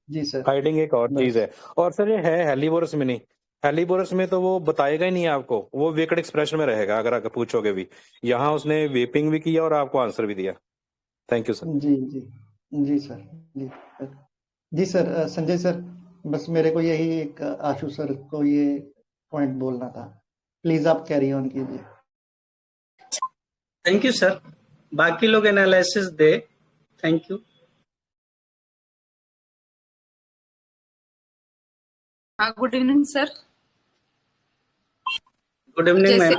जी सर। हाइडिंग एक और चीज बस। है। और सर ये है हेलीबोरस में नहीं। हेलीबोरस में तो वो बताएगा ही नहीं आपको, वो विकेट एक्सप्रेशन में रहेगा अगर आप पूछोगे भी। यहाँ उसने वेपिंग भी किया और आपको आंसर भी दिया। Thank you sir. जी जी, जी सर। जी सर। जी सर, संजय सर, बस मेरे को यही एक आशु सर को ये पॉइंट बोलना था। प्लीज आप कैरी ऑन कीजिए। Thank you sir. बाकी लोग एनालिसिस दे। Thank you. हाँ, good evening sir. Good evening जैसे मैम।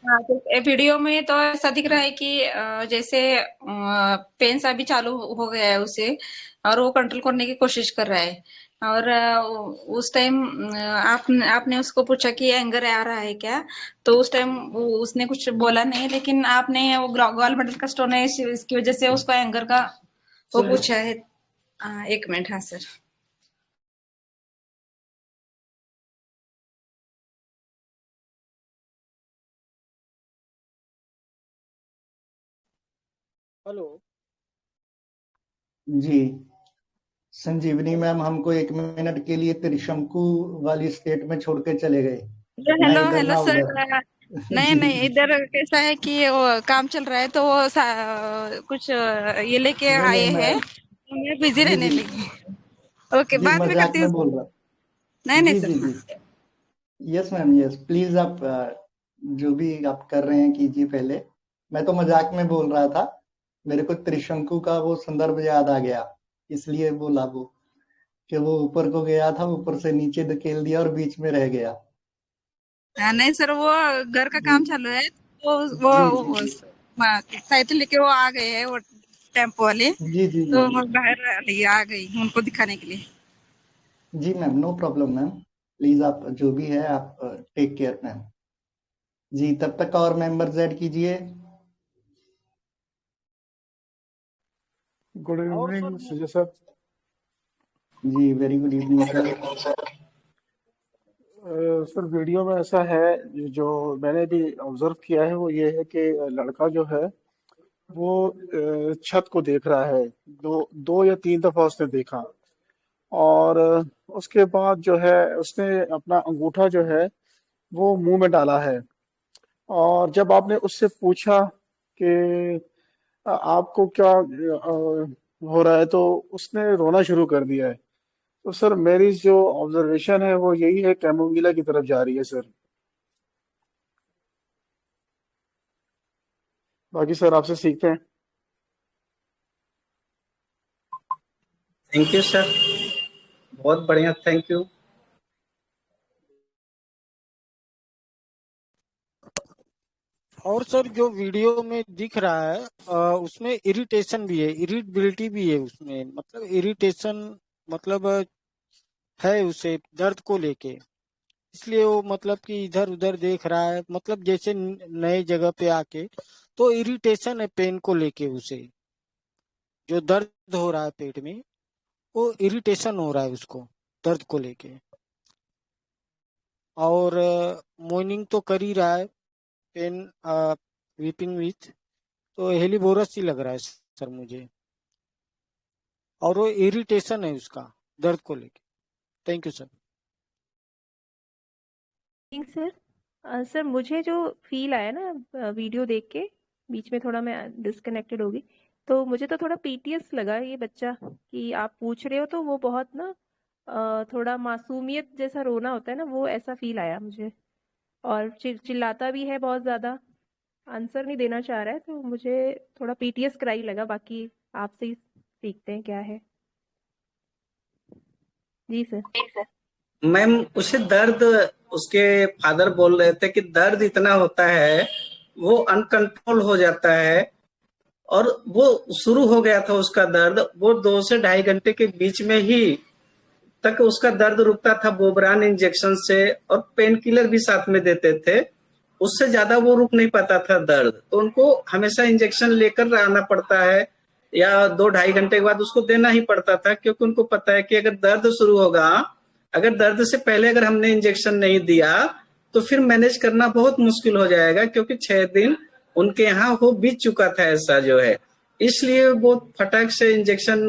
हाँ, जैसे वीडियो में तो ऐसा दिख रहा है कि जैसे पेन सा भी चालू हो गया है उसे, और वो कंट्रोल करने की कोशिश कर रहा है। और उस टाइम आपने उसको पूछा कि एंगर आ रहा है क्या, तो उस टाइम उसने कुछ बोला नहीं, लेकिन आपने वो गॉल ब्लैडर का स्टोन है इसकी वजह से उसको एंगर का वो पूछा है। एक मिनट, हाँ सर। हेलो। जी, संजीवनी मैम हमको 1 मिनट के लिए त्रिशंकु वाली स्टेट में छोड़ के चले गए, ना हेलो इधर हेलो ना सर। उधर। नहीं जी नहीं, जी। इधर कैसा है कि वो काम चल रहा है, तो वो कुछ ये लेके नहीं आए नहीं हैं, मैं, तो मैं बिजी जी रहने जी, लगी। ओके, जी बाद में मजाक करती हूँ में बोल सर। रहा। नहीं नहीं जी सर, जी हाँ। जी, यस मैम, यस प्लीज। आप जो भी आप कर रहे हैं कीजिए पहले। मैं तो मजाक में बोल रहा था, मेरे को त्रिशंकु का वो संदर्भ याद आ गया, इसलिए बोला वो, कि वो ऊपर को गया था, ऊपर से नीचे धकेल दिया और बीच में रह गया। नहीं सर, वो घर का जी काम चालू है, तो जी जी, वो साइकिल लेके वो आ गए हैं, वो टेम्पो वाले, जी जी जी, तो मैं बाहर आ गई उनको दिखाने के लिए। जी ma'am, no problem ma'am. Please आप जो भी है आप टेक केयर मैम। जी, तब तक और मेंबर्स ऐड कीजिए। गुड और सर इवनिंग संजय सर। जी, very good evening sir. Sir video में ऐसा है, जो मैंने भी ऑब्जर्व किया है वो ये है कि लड़का जो है वो छत को देख रहा है। दो दो या तीन दफा उसने देखा, और उसके बाद जो है उसने अपना अंगूठा जो है वो मुंह में डाला है। और जब आपने उससे पूछा कि आपको क्या हो रहा है, तो उसने रोना शुरू कर दिया है। तो सर मेरी जो ऑब्जर्वेशन है वो यही है, कैमोमिला की तरफ जा रही है सर। बाकी सर आपसे सीखते हैं। थैंक यू सर, बहुत बढ़िया, थैंक यू। और सर जो वीडियो में दिख रहा है उसमें इरिटेशन भी है, इरिटेबिलिटी भी है उसमें, मतलब इरिटेशन मतलब है उसे दर्द को लेके, इसलिए वो मतलब कि इधर उधर देख रहा है, मतलब जैसे नए जगह पे आके, तो इरिटेशन है पेन को लेके उसे, जो दर्द हो रहा है पेट में, वो इरिटेशन हो रहा है उसको दर्द को लेके। और मोर्निंग तो कर ही रहा है, पेन वीपिंग विथ, तो हेलीबोरस ही लग रहा है सर मुझे, और वो इरिटेशन है उसका दर्द को लेके। Thank you sir. Sir sir मुझे जो फील आया ना वीडियो देख के, बीच में थोड़ा मैं डिस्कनेक्टेड होगी, तो मुझे तो थोड़ा पीटीएस लगा ये बच्चा, कि आप पूछ रहे हो तो वो बहुत ना थोड़ा मासूमियत जैसा रोना होता है ना, वो ऐसा फील आया मुझे। और चिल्लाता भी है बहुत ज्यादा, आंसर नहीं देना चाह रहा है, तो मुझे थोड़ा पीटीएस कराई लगा। बाकी आपसे ही सीखते हैं क्या है। जी सर। मैम उसे दर्द, उसके फादर बोल रहे थे कि दर्द इतना होता है, वो अनकंट्रोल हो जाता है, और वो शुरू हो गया था उसका दर्द, वो 2 से 2.5 घंटे के बीच में ही तक उसका दर्द रुकता था बोबरान इंजेक्शन से, और पेन किलर भी साथ में देते थे, उससे ज्यादा वो रुक नहीं पाता था दर्द, तो उनको हमेशा इंजेक्शन लेकर आना पड़ता है, या 2-2.5 घंटे के बाद उसको देना ही पड़ता था, क्योंकि उनको पता है कि अगर दर्द शुरू होगा, अगर दर्द से पहले अगर हमने इंजेक्शन नहीं दिया तो फिर मैनेज करना बहुत मुश्किल हो जाएगा, क्योंकि 6 दिन उनके यहाँ हो बीत चुका था ऐसा जो है। इसलिए वो फटाक से इंजेक्शन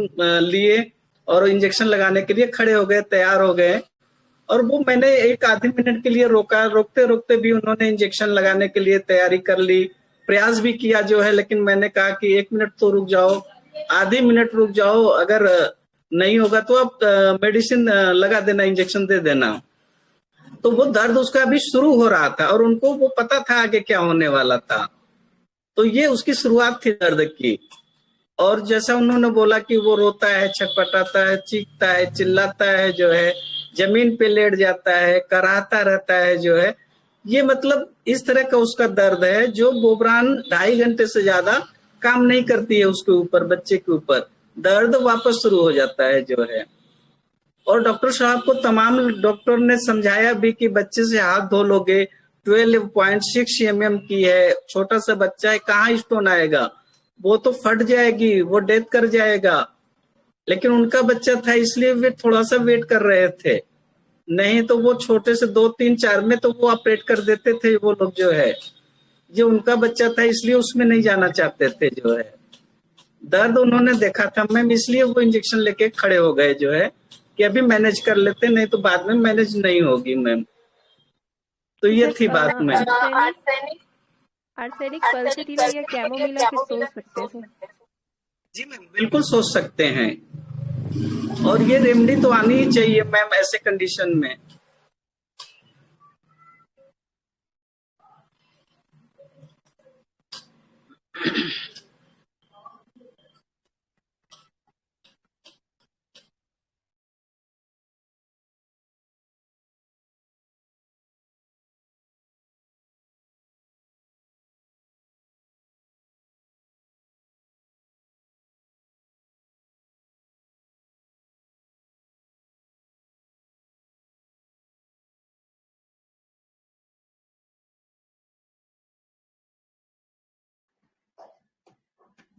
लिए और इंजेक्शन लगाने के लिए खड़े हो गए, तैयार हो गए, और वो मैंने एक आधे मिनट के लिए रोका, रोकते रोकते भी उन्होंने इंजेक्शन लगाने के लिए तैयारी कर ली, प्रयास भी किया जो है, लेकिन मैंने कहा कि 1 मिनट तो रुक जाओ, आधे मिनट रुक जाओ, अगर नहीं होगा तो आप मेडिसिन लगा देना, इंजेक्शन दे देना। तो वो दर्द उसका अभी शुरू हो रहा था, और उनको वो पता था आगे क्या होने वाला था, तो ये उसकी शुरुआत थी दर्द की। और जैसा उन्होंने बोला कि वो रोता है, छटपटाता है, चीखता है, चिल्लाता है जो है, जमीन पे लेट जाता है, कराहता रहता है जो है, ये मतलब इस तरह का उसका दर्द है जो बोबरान 2.5 घंटे से ज्यादा काम नहीं करती है उसके ऊपर, बच्चे के ऊपर दर्द वापस शुरू हो जाता है जो है। और डॉक्टर साहब को तमाम डॉक्टर ने समझाया भी कि बच्चे से हाथ धो लोगे, 12.6 mm की है, छोटा सा बच्चा है, कहाँ स्टोन आएगा, वो तो फट जाएगी, वो डेथ कर जाएगा। लेकिन उनका बच्चा था इसलिए वे थोड़ा सा वेट कर रहे थे, नहीं तो वो छोटे से 2, 3, 4 में तो वो ऑपरेट कर देते थे वो लोग जो है। ये उनका बच्चा था इसलिए उसमें नहीं जाना चाहते थे जो है। दर्द उन्होंने देखा था मैम, इसलिए वो इंजेक्शन लेके खड़े हो गए जो है, कि अभी मैनेज कर लेते, नहीं तो बाद में मैनेज नहीं होगी मैम। तो ये सर थी बात मैम। आर्सेनिक पल्सटीला या कैमोमिला फिर सोच सकते हैं सर। जी मैम, बिल्कुल सोच सकते हैं, और ये रेमेडी तो आनी ही चाहिए मैम ऐसे कंडीशन में।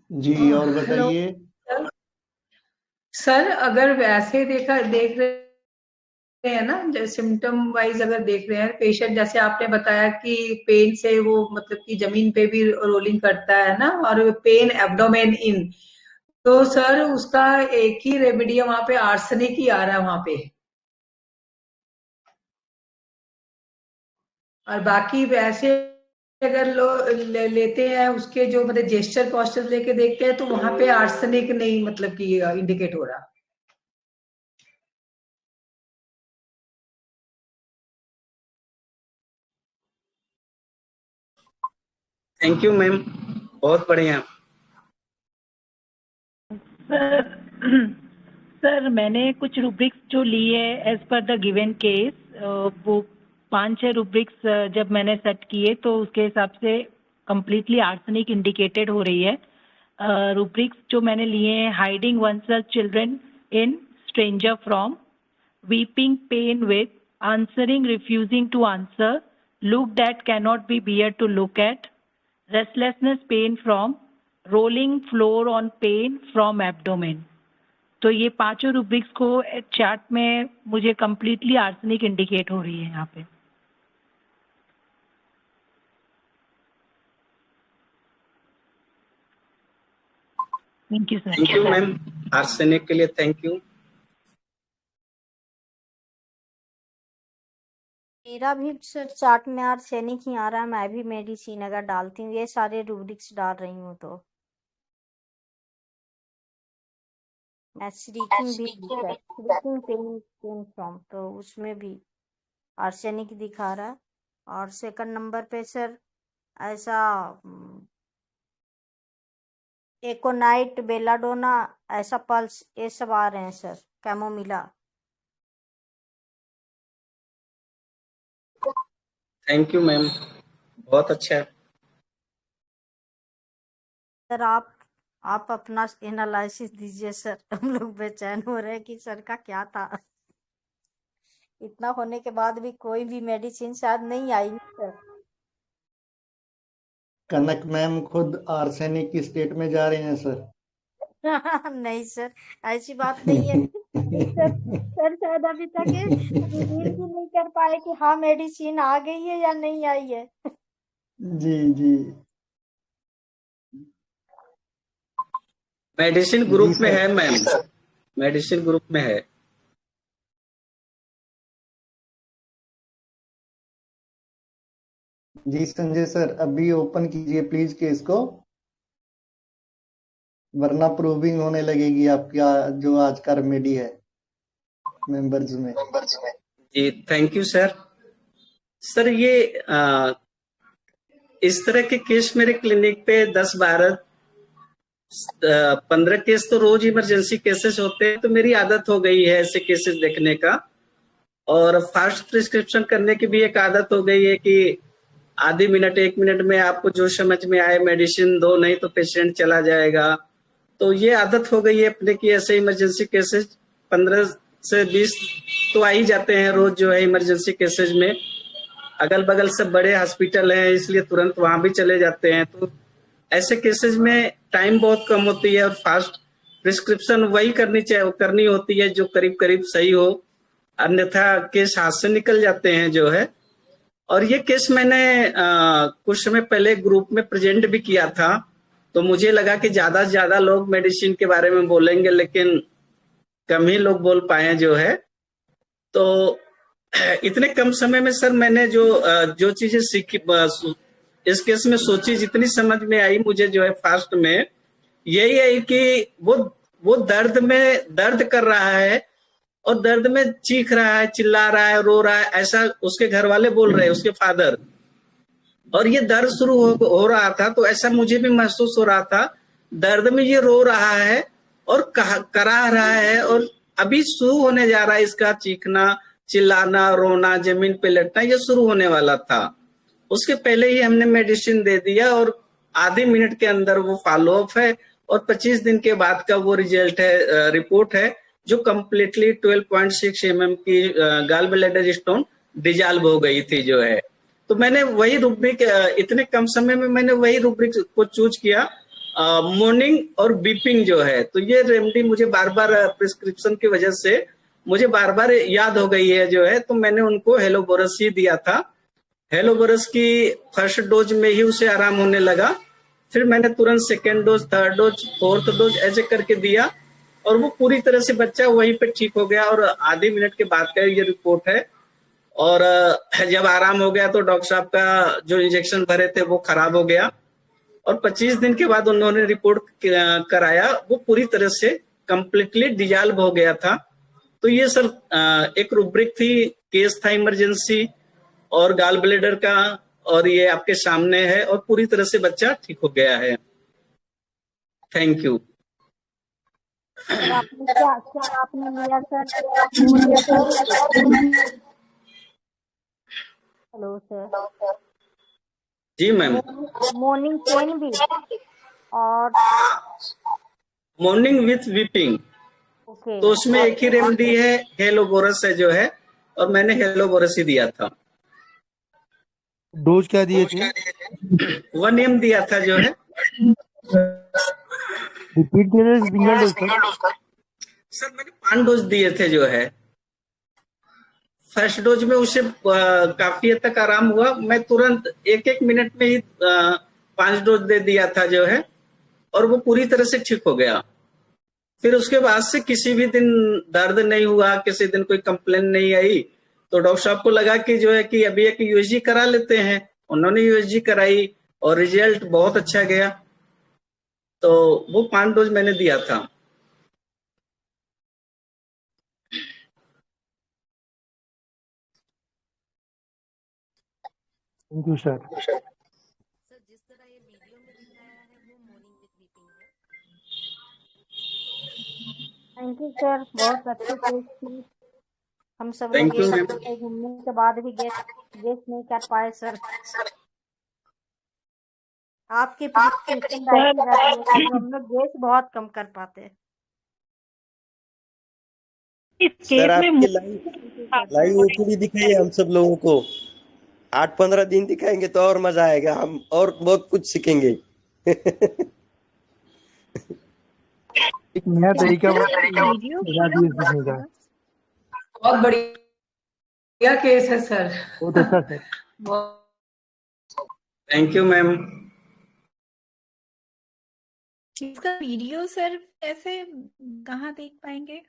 जी और हेलो बताइए। सर, अगर वैसे देख रहे हैं ना, जैसे सिम्टम वाइज अगर देख रहे हैं पेशेंट, जैसे आपने बताया कि पेन से वो मतलब कि जमीन पे भी रोलिंग करता है ना, और पेन एब्डोमेन इन, तो सर उसका एक ही रेमेडी है वहां पे, आर्सेनिक ही आ रहा है वहां पे। और बाकी वैसे अगर लेते हैं उसके जो मतलब जेस्चर पोस्चर लेके देखते हैं, तो वहां पे आर्सेनिक नहीं मतलब कि इंडिकेट हो रहा। Thank you ma'am. बहुत बढ़िया। सर मैंने कुछ रूब्रिक्स जो लिए as per the given case, वो 5-6 रूब्रिक्स जब मैंने सेट किए तो उसके हिसाब से कम्प्लीटली आर्सेनिक इंडिकेटेड हो रही है। रूब्रिक्स जो मैंने लिए हैं, hiding oneself children in stranger from, weeping pain with, answering refusing to answer, look that cannot be bear to look at, restlessness pain from, rolling floor on pain from abdomen. तो ये 5 रूब्रिक्स को चार्ट में मुझे कम्प्लीटली आर्सेनिक इंडिकेट हो रही है यहाँ पे। Thank you sir. Thank you ma'am, arsenic के लिए थैंक यू। मेरा भी सर चार्ट में आर्सेनिक ही आ रहा है। मैं भी मेडिसिन अगर डालती हूँ, ये सारे रूब्रिक्स डाल रही हूँ तो मैं स्ट्रीकिंग भी स्ट्रीकिंग पेन फ्रॉम, तो उसमें भी आर्सेनिक दिखा रहा है। और सेकंड नंबर पे सर ऐसा एकोनाइट, बेलाडोना, ऐसा पल्स, ये सब आ रहे हैं sir, chamomilla. Thank you ma'am, बहुत अच्छा है। सर आप अपना एनालिसिस दीजिए सर, हम लोग बेचैन हो रहे हैं कि सर का क्या था। इतना होने के बाद भी कोई भी मेडिसिन शायद नहीं आई सर। कनक मैम खुद आर्सेनिक की स्टेट में जा रहे हैं सर। नहीं सर, ऐसी बात नहीं है। सर शायद अभी तक रिवील भी नहीं कर पाए कि हाँ मेडिसिन आ गई है या नहीं आई है। जी जी मेडिसिन ग्रुप में है मैम, मेडिसिन ग्रुप में है। जी संजय सर, अभी ओपन कीजिए प्लीज केस को, वरना प्रूविंग होने लगेगी आपकी जो आज का रेमेडी है मेंबर्स में। जी थैंक यू सर। सर ये इस तरह के केस मेरे क्लिनिक पे 10-12 15 केस तो रोज इमरजेंसी केसेस होते हैं, तो मेरी आदत हो गई है ऐसे केसेस देखने का। और फास्ट प्रिस्क्रिप्शन करने की भी एक आदत हो गई है कि आधी मिनट 1 मिनट में आपको जो समझ में आए मेडिसिन दो, नहीं तो पेशेंट चला जाएगा। तो ये आदत हो गई है अपने की, ऐसे इमरजेंसी केसेस 15 से 20 तो आ ही जाते हैं रोज जो है इमरजेंसी केसेस में। अगल बगल सब बड़े हॉस्पिटल हैं, इसलिए तुरंत वहां भी चले जाते हैं। तो ऐसे केसेस में टाइम बहुत कम होती है और फास्ट प्रिस्क्रिप्शन वही करनी होती है जो करीब करीब सही हो, अन्यथा केस हाथ से निकल जाते हैं जो है। और ये केस मैंने कुछ समय पहले ग्रुप में प्रेजेंट भी किया था, तो मुझे लगा कि ज्यादा से ज्यादा लोग मेडिसिन के बारे में बोलेंगे, लेकिन कम ही लोग बोल पाए जो है। तो इतने कम समय में सर मैंने जो चीजें सीखी इस केस में सोची, जितनी समझ में आई मुझे जो है फास्ट में, यही है कि वो दर्द कर रहा है और दर्द में चीख रहा है, चिल्ला रहा है, रो रहा है, ऐसा उसके घर वाले बोल रहे हैं, उसके फादर। और ये दर्द शुरू हो रहा था, तो ऐसा मुझे भी महसूस हो रहा था, दर्द में ये रो रहा है और कराह रहा है, और अभी शुरू होने जा रहा है इसका चीखना, चिल्लाना, रोना, जमीन पे लेटना, ये शुरू होने वाला था। उसके पहले ही हमने मेडिसिन दे दिया और आधे मिनट के अंदर वो फॉलो अप है और 25 दिन के बाद का वो रिजल्ट है, रिपोर्ट है, जो कम्प्लीटली 12.6 mm की गॉल ब्लैडर स्टोन डिजॉल्व हो गई थी जो है। तो मैंने वही रूब्रिक, इतने कम समय में मैंने वही रूब्रिक को चूज किया, मॉर्निंग और बीपिंग जो है। तो ये रेमेडी मुझे बार बार प्रिस्क्रिप्शन की वजह से मुझे बार बार याद हो गई है जो है, तो मैंने उनको हेलोबोरस ही दिया था। हेलोबोरस की फर्स्ट डोज में ही उसे आराम होने लगा, फिर मैंने तुरंत second dose, third dose, fourth dose ऐसे करके दिया और वो पूरी तरह से बच्चा वहीं पे ठीक हो गया। और आधे मिनट के बाद का ये रिपोर्ट है। और जब आराम हो गया तो डॉक्टर साहब का जो इंजेक्शन भरे थे वो खराब हो गया और 25 दिन के बाद उन्होंने रिपोर्ट कराया, वो पूरी तरह से कंप्लीटली डिजॉल्व हो गया था। तो ये सर एक रूब्रिक थी, केस था इमरजेंसी और गॉल ब्लैडर का, और ये आपके सामने है और पूरी तरह से बच्चा ठीक हो गया है। Thank you. सर आपने क्या क्या आपने लिया सर? वो सर हेलो सर, जी मैम। मॉर्निंग पेन भी और मॉर्निंग विथ वीपिंग, ओके तो उसमें एक ही रेमेडी है, हेलोबोरस है जो है, और मैंने हेलोबोरस ही दिया था। डोज क्या दिए थे? 1 ml दिया था जो है। रिपीट दे रहे सिंगल डोज सर? सर मैंने 5 डोज दिए थे जो है। फर्स्ट डोज में उसे काफी हद तक आराम हुआ। मैं तुरंत 1-1 मिनट में ही 5 डोज दे दिया था जो है, और वो पूरी तरह से ठीक हो गया। फिर उसके बाद से किसी भी दिन दर्द नहीं हुआ, किसी दिन कोई कंप्लेन नहीं आई। तो डॉक्टर साहब को लगा कि जो है कि अभी एक यूएसजी करा लेते हैं। उन्होंने यूएसजी कराई और रिजल्ट बहुत अच्छा गया। तो वो 5 डोज मैंने दिया था। Thank you sir. Thank you sir, बहुत अच्छी चीज थी। हम सब थैंक लोग यू एक मैम। हफ्ते घूमने के बाद भी गेस नहीं कर पाए सर। आपकी प्रिस्क्रिप्शन ऐसी रहती है कि हम लोग गेस बहुत कम कर पाते हैं। इस सर केस में आपकी लाइव ओपीडी दिखाइए हम सब लोगों को। 8-15 दिन दिखाएंगे तो और मजा आएगा, हम और बहुत कुछ सीखेंगे। एक नया तरीका वीडियो बता दिए सीखने का। बहुत बढ़िया केस है सर। बहुत अच्छा सर। Thank you ma'am. इसका वीडियो सर ऐसे कहाँ देख पाएंगे?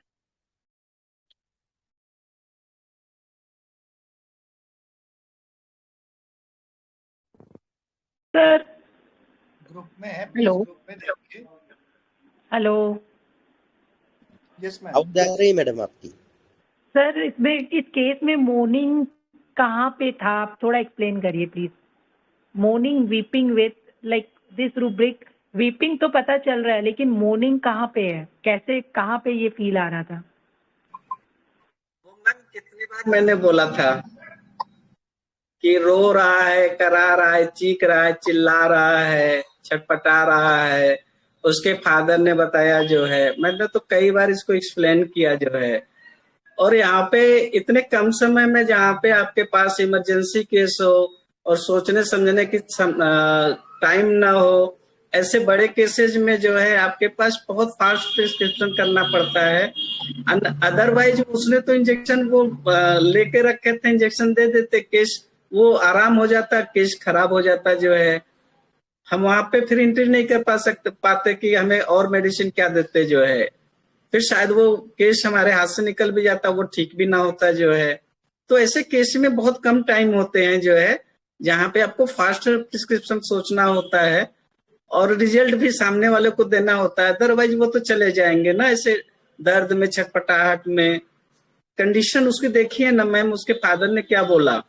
सर ग्रुप में है, हेलो प्लीज ग्रुप में देखिए। Hello yes ma'am. आवाज आ रही है मैडम आपकी? सर, इसमें इस केस में मोर्निंग कहाँ पे था? आप थोड़ा एक्सप्लेन करिए please. Morning weeping with like this rubric, weeping तो पता चल रहा है, लेकिन मोर्निंग कहाँ पे है? कैसे, कहाँ पे ये फील आ रहा था? कितनी बार मैंने बोला था कि रो रहा है, करा रहा है, चीख रहा है, चिल्ला रहा है, छटपटा रहा है। उसके फादर ने बताया जो है, मैंने तो कई बार इसको एक्सप्लेन किया जो है। और यहाँ पे इतने कम समय में जहाँ पे आपके पास इमरजेंसी केस हो और सोचने समझने की टाइम ना हो, ऐसे बड़े केसेज में जो है आपके पास बहुत फास्ट प्रिस्क्रिप्शन करना पड़ता है। अदरवाइज उसने तो इंजेक्शन वो लेके रखे थे, इंजेक्शन दे देते, केस वो आराम हो जाता, केस खराब हो जाता जो है। हम वहां पे फिर एंट्री नहीं कर पाते कि हमें और मेडिसिन क्या देते जो है। फिर शायद वो केस हमारे हाथ से निकल भी जाता, वो ठीक भी ना होता जो है। तो ऐसे केस में बहुत कम टाइम होते हैं जो है, जहाँ पे आपको फास्ट प्रिस्क्रिप्शन सोचना होता है और रिजल्ट भी सामने वाले को देना होता है। अदरवाइज वो तो चले जाएंगे ना ऐसे दर्द में, छटपटाहट में। कंडीशन उसकी देखिए ना मैम, उसके फादर ने क्या बोला।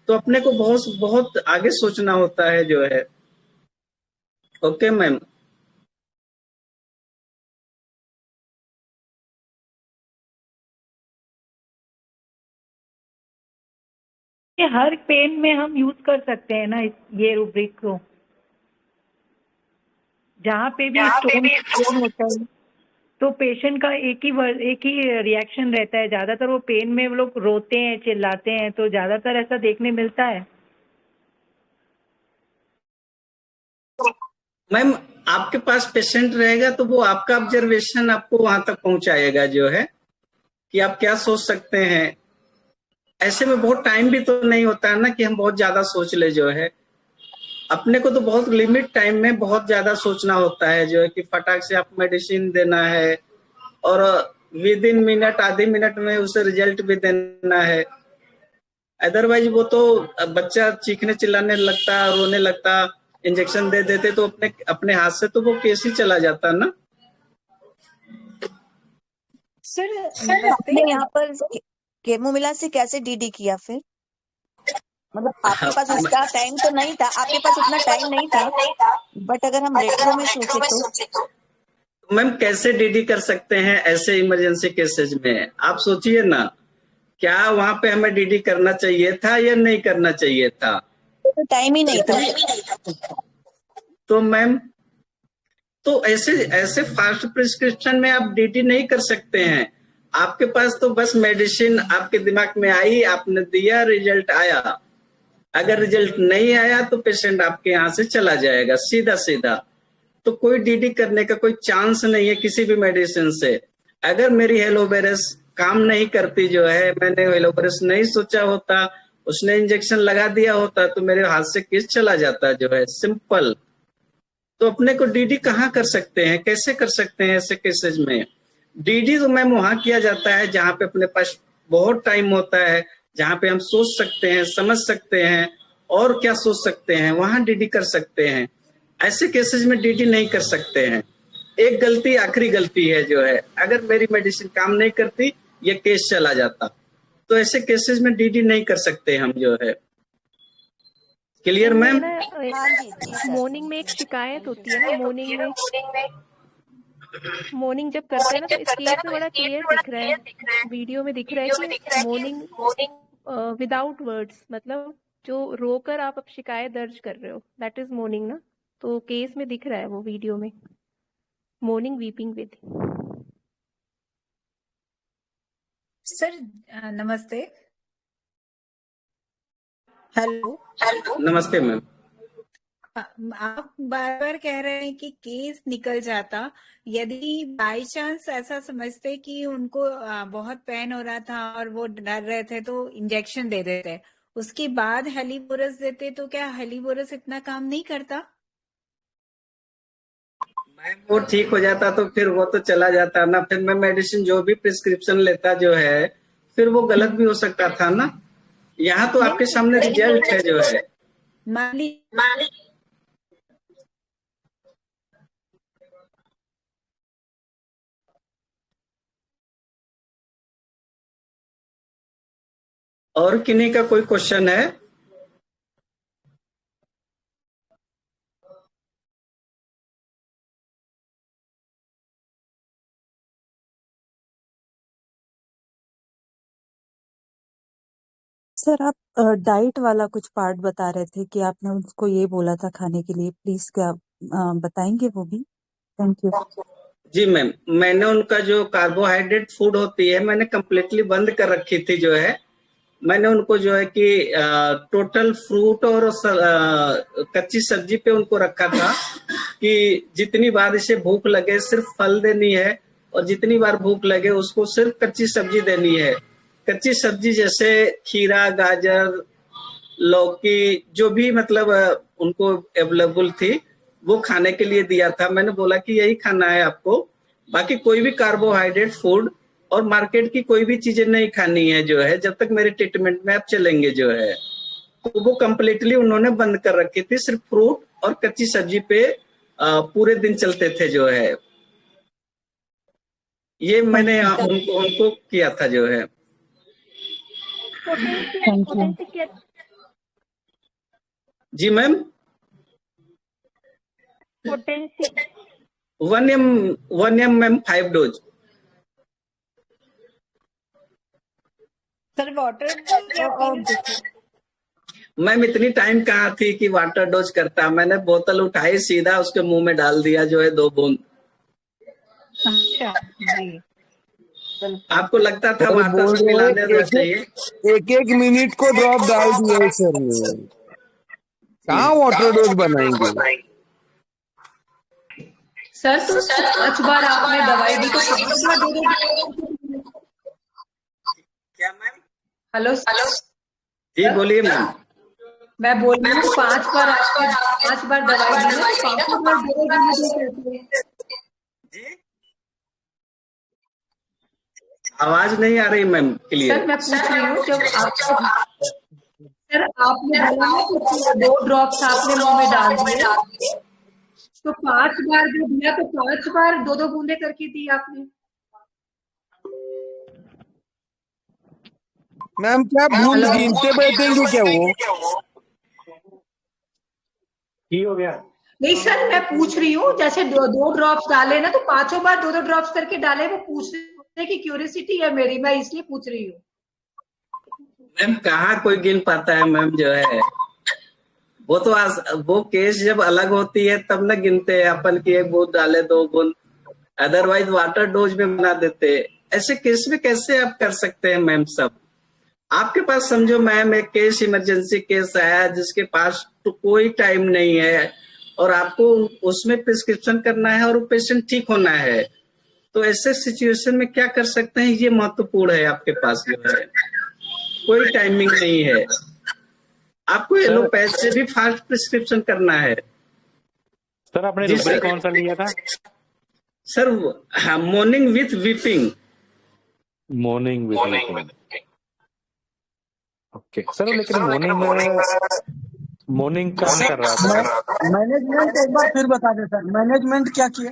तो अपने को बहुत बहुत आगे सोचना होता है जो है। Okay ma'am. ये हर पेन में हम यूज कर सकते हैं ना ये रूब्रिक को? जहाँ पे भी स्टोन होता है तो पेशेंट का एक ही रिएक्शन रहता है। ज्यादातर वो पेन में वो लोग रोते हैं, चिल्लाते हैं, तो ज्यादातर ऐसा देखने मिलता है। मैम आपके पास पेशेंट रहेगा तो वो आपका ऑब्जर्वेशन आपको वहां तक पहुंचाएगा जो है कि आप क्या सोच सकते हैं। ऐसे में बहुत टाइम भी तो नहीं होता है ना कि हम बहुत ज्यादा सोच ले जो है। अपने को तो बहुत लिमिट टाइम में बहुत ज्यादा सोचना होता है जो है कि फटाक से आप मेडिसिन देना है और विद इन मिनट, आधे मिनट में उसे रिजल्ट भी देना है। अदरवाइज वो तो बच्चा चीखने चिल्लाने लगता, रोने लगता, इंजेक्शन दे देते तो अपने हाथ से तो वो केस ही चला जाता ना। सर आपने नमस्ते। यहाँ पर केमोमिला से कैसे डीडी किया फिर? मतलब आपके पास उसका टाइम तो नहीं था, आपके पास उतना टाइम नहीं था, बट अगर हम रेट्रो में सोचे तो मैम कैसे डीडी कर सकते हैं ऐसे इमरजेंसी केसेज में? आप सोचिए ना, क्या वहां पे हमें डीडी करना चाहिए था या नहीं करना चाहिए था? तो टाइम ही नहीं था। तो मैम तो ऐसे फास्ट प्रिस्क्रिप्शन में आप डीडी नहीं कर सकते हैं। आपके पास तो बस मेडिसिन आपके दिमाग में आई, आपने दिया, रिजल्ट आया। अगर रिजल्ट नहीं आया तो पेशेंट आपके यहाँ से चला जाएगा सीधा सीधा। तो कोई डीडी करने का कोई चांस नहीं है किसी भी मेडिसिन से। अगर मेरी हेलोवेरस काम नहीं करती जो है, मैंने हेलोवेरस नहीं सोचा होता, उसने इंजेक्शन लगा दिया होता तो मेरे हाथ से केस चला जाता जो है, सिंपल। तो अपने को डीडी कहाँ कर सकते हैं, कैसे कर सकते हैं ऐसे केसेज में? डीडी तो मैम वहां किया जाता है जहां पे अपने पास बहुत टाइम होता है, जहां पे हम सोच सकते हैं, समझ सकते हैं और क्या सोच सकते हैं, वहां डीडी कर सकते हैं। ऐसे केसेज में डीडी नहीं कर सकते हैं। एक गलती आखिरी गलती है जो है, अगर मेरी मेडिसिन काम नहीं करती ये केस चला जाता। तो ऐसे केसेज में डीडी नहीं कर सकते हम जो है। Clear ma'am? मॉर्निंग में एक शिकायत होती है ना, मॉर्निंग जब करते हैं ना, तो इस केस में बड़ा क्लियर दिख रहा है, वीडियो में दिख रहा है कि मॉर्निंग विदाउट वर्ड्स, मतलब जो रोकर आप अब शिकायत दर्ज कर रहे हो, दैट इज मॉर्निंग ना। तो केस में दिख रहा है वो वीडियो में, मॉर्निंग वीपिंग विद। सर नमस्ते। हेलो नमस्ते मैम। आप बार बार कह रहे हैं कि केस निकल जाता, यदि बाय चांस ऐसा समझते कि उनको बहुत पेन हो रहा था और वो डर रहे थे तो इंजेक्शन दे देते, उसके बाद हेलीबोरस देते, तो क्या हेलीबोरस इतना काम नहीं करता? वो ठीक हो जाता तो फिर वो तो चला जाता ना, फिर मैं मेडिसिन जो भी प्रिस्क्रिप्शन लेता जो है फिर वो गलत भी हो सकता था ना। यहाँ तो आपके सामने रिजल्ट है जो है। और किन्हीं का कोई क्वेश्चन है? सर आप डाइट वाला कुछ पार्ट बता रहे थे कि आपने उसको ये बोला था खाने के लिए, प्लीज क्या बताएंगे वो भी? Thank you. जी मैम, मैंने उनका जो कार्बोहाइड्रेट फूड होती है मैंने कम्प्लीटली बंद कर रखी थी जो है। मैंने उनको जो है कि टोटल फ्रूट और कच्ची सब्जी पे उनको रखा था कि जितनी बार इसे भूख लगे सिर्फ फल देनी है और जितनी बार भूख लगे उसको सिर्फ कच्ची सब्जी देनी है। कच्ची सब्जी जैसे खीरा, गाजर, लौकी, जो भी मतलब उनको अवेलेबल थी वो खाने के लिए दिया था। मैंने बोला कि यही खाना है आपको, बाकी कोई भी कार्बोहाइड्रेट फूड और मार्केट की कोई भी चीजें नहीं खानी है जो है, जब तक मेरे ट्रीटमेंट में आप चलेंगे जो है। तो वो कम्प्लीटली उन्होंने बंद कर रखी थी, सिर्फ फ्रूट और कच्ची सब्जी पे पूरे दिन चलते थे जो है। ये मैंने उनको किया था जो है। जी ma'am, 1 m ma'am 5 dose. Sir water ma'am इतनी टाइम कहाँ थी कि वाटर डोज करता। मैंने बोतल उठाई सीधा उसके मुंह में डाल दिया जो है 2 बूंद। अच्छा जी। आपको लगता था वाटर से मिलाने देना चाहिए? एक मिनट को ड्रॉप डाल दिया सर ने, कहाँ वाटर डोज बनाएंगे सर? तो 5 बार आपने दवाई दी तो 5 बार दे दो। क्या मैम? हेलो जी बोलिए मैम। मैं बोल रही हूँ 5 बार आपने 5 बार दवाई दी है तो 5 बार दे। आवाज नहीं आ रही मैम क्लियर। सर मैं पूछ रही हूँ जब सर आपने बोला ना कि 2 ड्रॉप्स आपने मुंह में डाल दिए, तो 5 बार जो दिया तो 5 बार 2-2 बूंदे करके दी आपने। मैम क्या बूंद गिनते बैठेंगे क्या वो? ठीक हो गया। नहीं सर, मैं पूछ रही हूँ, जैसे दो ड्रॉप्स डाले ना, तो 5 बार 2 ड्रॉप्स करके डाले, वो पूछने की क्यूरियोसिटी है मेरी, मैं इसलिए पूछ रही हूँ। मैम कहाँ कोई गिन पाता है मैम, जो है वो तो वो केस जब अलग होती है तब ना गिनते हैं अपन की 1 बूंद डाले 2 बूंद, अदरवाइज वाटर डोज में बना देते। ऐसे केस में कैसे आप कर सकते हैं मैम सब? आपके पास समझो मैम एक केस इमरजेंसी केस आया जिसके पास तो कोई टाइम नहीं है और आपको उसमें प्रिस्क्रिप्शन करना है और पेशेंट ठीक होना है, तो ऐसे सिचुएशन में क्या कर सकते हैं, ये महत्वपूर्ण है। आपके पास जो है कोई टाइमिंग नहीं है, आपको एलोपैथ से भी फास्ट प्रिस्क्रिप्शन करना है। सर आपने रुब्रिक कौन सा लिया था? Sir morning with weeping. Morning with weeping, okay sir. लेकिन मॉर्निंग काम कर रहा था। मैनेजमेंट एक बार फिर बता दे सर, मैनेजमेंट क्या किया?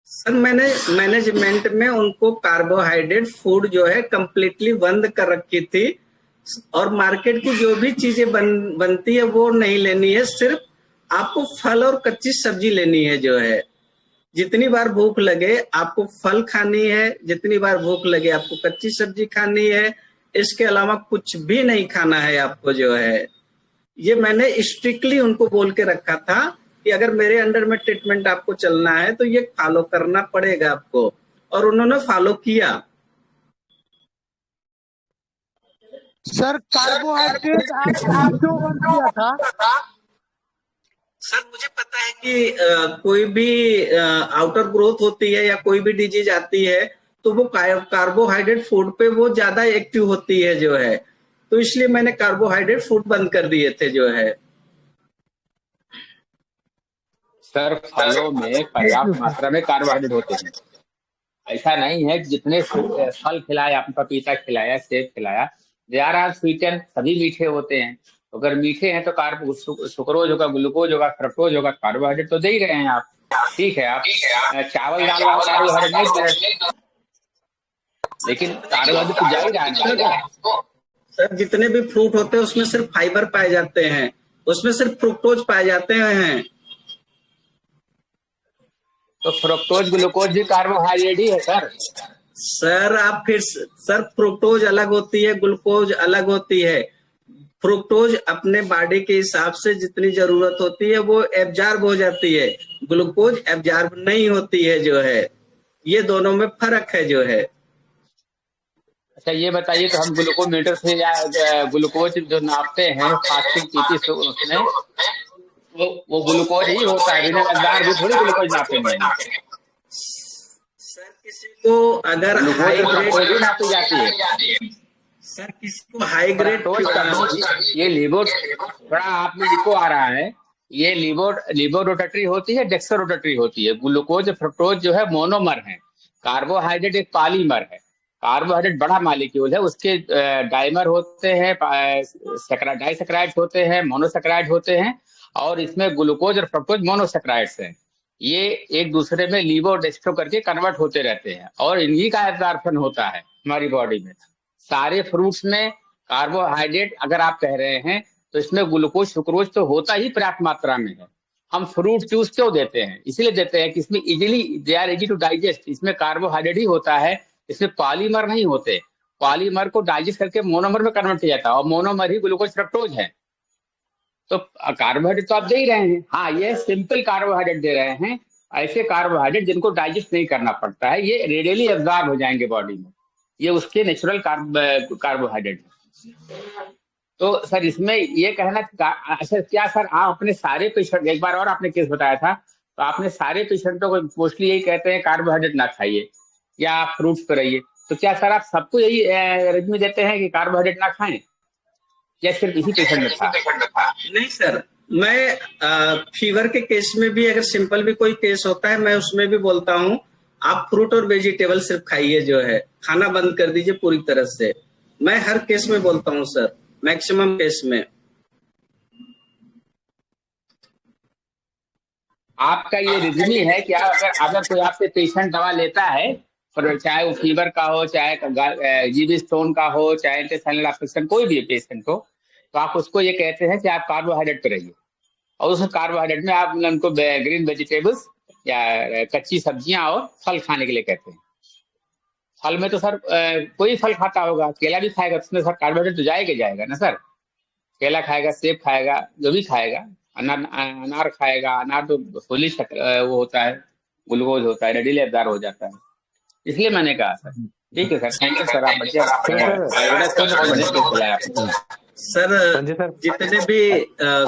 सर मैंने मैनेजमेंट में उनको कार्बोहाइड्रेट फूड जो है कंप्लीटली बंद कर रखी थी और मार्केट की जो भी चीजें बनती है वो नहीं लेनी है, सिर्फ आपको फल और कच्ची सब्जी लेनी है। जो है जितनी बार भूख लगे आपको फल खानी है, जितनी बार भूख लगे आपको कच्ची सब्जी खानी है, इसके अलावा कुछ भी नहीं खाना है आपको। जो है ये मैंने स्ट्रिक्टली उनको बोल के रखा था कि अगर मेरे अंडर में ट्रीटमेंट आपको चलना है तो ये फॉलो करना पड़ेगा आपको, और उन्होंने फॉलो किया। सर कार्बोहाइड्रेट आप क्यों बंद किया था? सर मुझे पता है कि कोई भी आउटर ग्रोथ होती है या कोई भी डिजीज आती है तो वो कार्बोहाइड्रेट फूड पे वो ज्यादा एक्टिव होती है। जो है तो इसलिए मैंने कार्बोहाइड्रेट फूड बंद कर दिए थे। जो है सर फलों में पर्याप्त मात्रा में कार्बोहाइड्रेट होते हैं, ऐसा नहीं है कि जितने फल खिलाए, आपने पपीता खिलाया, सेब खिलाया, दे आर स्वीटन, सभी मीठे होते हैं। अगर मीठे हैं तो सुक्रोज होगा, ग्लूकोज होगा, फ्रक्टोज होगा, कार्बोहाइड्रेट तो दे ही रहे हैं आप। ठीक है, आप चावल दाल वाला कार्बोहाइड्रेट नहीं दे रहे, लेकिन कार्बोहाइड्रेट तो जा ही रहा है। सर जितने भी फ्रूट होते हैं उसमें सिर्फ फाइबर पाए जाते हैं, उसमें सिर्फ फ्रुक्टोज पाए जाते हैं। तो फ्रुक्टोज ग्लूकोज भी कार्बोहाइड्रेट ही है सर। सर आप फिर सर फ्रुक्टोज अलग होती है, ग्लूकोज अलग होती है। फ्रुक्टोज अपने बॉडी के हिसाब से जितनी जरूरत होती है वो एब्जॉर्ब हो जाती है, ग्लूकोज एब्जॉर्ब नहीं होती है। जो है ये दोनों में फर्क है। जो है अच्छा ये बताइए, तो हम ग्लूकोमीटर से या ग्लूकोज जो नापते हैं फास्टिंग पीती से उसमें वो ग्लूकोज ही होता है, बिना एब्जॉर्ब भी थोड़ी ग्लूकोज नापेंगे। सर किसी को अगर हाई ग्रेड नापी जाती है, सर किसी को हाई ग्रेड ये लिबो थोड़ा आप में इको आ रहा है, ये लिबो रोटेटरी होती है, डेक्सो रोटेटरी होती है। ग्लूकोज फ्रुक्टोज जो है मोनोमर है, कार्बोहाइड्रेट एक पॉलीमर है। कार्बोहाइड्रेट बड़ा मालिक्यूल है, उसके डाइमर होते हैं, डाइसेक्राइड्स होते हैं, मोनोसेक्राइड होते हैं, और इसमें ग्लूकोज और फ्रुक्टोज मोनोसेक्राइड्स हैं। ये एक दूसरे में लिबो डेक्सट्रो करके कन्वर्ट होते रहते हैं और इन्हीं का एब्जॉर्प्शन होता है हमारी बॉडी में। सारे फ्रूट्स में कार्बोहाइड्रेट अगर आप कह रहे हैं तो इसमें ग्लूकोज सुक्रोज तो होता ही पर्याप्त मात्रा में है। हम फ्रूट जूस क्यों देते हैं? इसलिए देते हैं कि इसमें they are easy to digest, इसमें कार्बोहाइड्रेट ही होता है, इसमें पॉलीमर नहीं होते। पॉलीमर को डाइजेस्ट करके मोनोमर में कन्वर्ट किया जाता है और मोनोमर ही ग्लूकोज फ्रक्टोज है। तो कार्बोहाइड्रेट तो आप दे ही रहे हैं। हाँ, ये सिंपल कार्बोहाइड्रेट दे रहे हैं, ऐसे कार्बोहाइड्रेट जिनको डाइजेस्ट नहीं करना पड़ता है, ये रेडियली एब्जॉर्ब हो जाएंगे बॉडी में, ये उसके नेचुरल कार्बोहाइड्रेट है। तो सर इसमें ये कहना, अच्छा क्या सर आप अपने सारे पेशेंट, एक बार और आपने केस बताया था, तो आपने सारे पेशेंटों को मोस्टली यही कहते हैं कार्बोहाइड्रेट ना खाइए या आप फ्रूट्स पर रहिए, तो क्या सर आप सबको यही रेजिमेंट देते हैं कि कार्बोहाइड्रेट ना खाएं या सिर्फ इसी पेशेंट में था? नहीं सर, मैं फीवर के केस में भी अगर सिंपल भी कोई केस होता है मैं उसमें भी बोलता हूँ आप फ्रूट और वेजिटेबल सिर्फ खाइए, जो है खाना बंद कर दीजिए पूरी तरह से। मैं हर केस में बोलता हूँ सर, मैक्सिमम केस में। आपका ये रिजनी है कि अगर कोई आपसे पेशेंट दवा लेता है, चाहे वो फीवर का हो, चाहे जीबी स्टोन का हो, चाहे इंटेस्टाइनल अफेक्शन कोई भी पेशेंट हो, तो तो आप उसको ये कहते हैं कि आप कार्बोहाइड्रेट पे रहिए, और उस कार्बोहाइड्रेट में आप उनको ग्रीन वेजिटेबल्स या कच्ची सब्जियां और फल खाने के लिए कहते हैं। फल में तो सर कोई फल खाता होगा, केला भी खाएगा, उसमें सर कार्बोहाइड्रेट तो जाएगा जाएगा ना सर। केला खाएगा, सेब खाएगा, जो भी खाएगा, अनार खाएगा, अनार तो फुली वो होता है, ग्लूकोज होता है, रेडीली एब्जॉर्ब हो जाता है, इसलिए मैंने कहा सर। ठीक है सर, थैंक यू सर, आप बढ़िया खिलाया आपने। सर जितने भी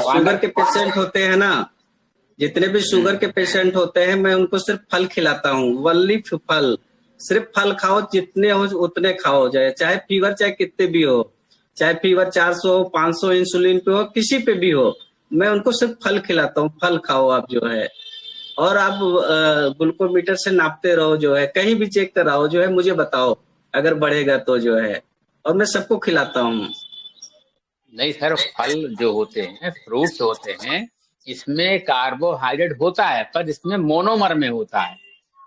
शुगर के पेशेंट होते हैं ना, जितने भी शुगर के पेशेंट होते हैं, मैं उनको सिर्फ फल खिलाता हूँ, वनली फल। सिर्फ फल खाओ, जितने हो उतने खाओ, चाहे फीवर चाहे कितने भी हो, चाहे फीवर 400 हो, 500 इंसुलिन पे हो, किसी पे भी हो, मैं उनको सिर्फ फल खिलाता हूँ। फल खाओ आप जो है, और आप ग्लूकोमीटर से नापते रहो जो है, कहीं भी चेक कराओ जो है, मुझे बताओ अगर बढ़ेगा तो जो है, और मैं सबको खिलाता हूँ। नहीं सर, फल जो होते हैं, फ्रूट्स होते हैं, इसमें कार्बोहाइड्रेट होता है, पर इसमें मोनोमर में होता है।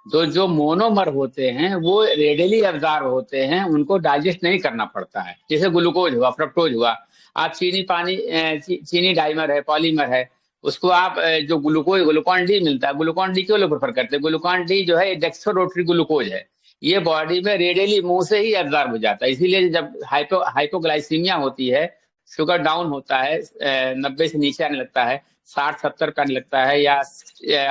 जो मोनोमर होते हैं वो रेडिली एब्जॉर्ब होते हैं, उनको डाइजेस्ट नहीं करना पड़ता है। जैसे ग्लूकोज हुआ, फ्रक्टोज हुआ, आप चीनी डाइमर है, पॉलीमर है, उसको आप जो ग्लूकॉन डी मिलता है, ग्लूकॉन डी क्यों लोग प्रेफर करते हैं? ग्लूकॉन डी जो है डेक्सट्रो रोटरी ग्लूकोज है, ये बॉडी में रेडिली मुंह से ही एब्जॉर्ब हो जाता है। इसीलिए जब हाइपोग्लाइसीमिया होती है, शुगर डाउन होता है, 90 से नीचे आने लगता है, 60-70 पे आने लगता है, या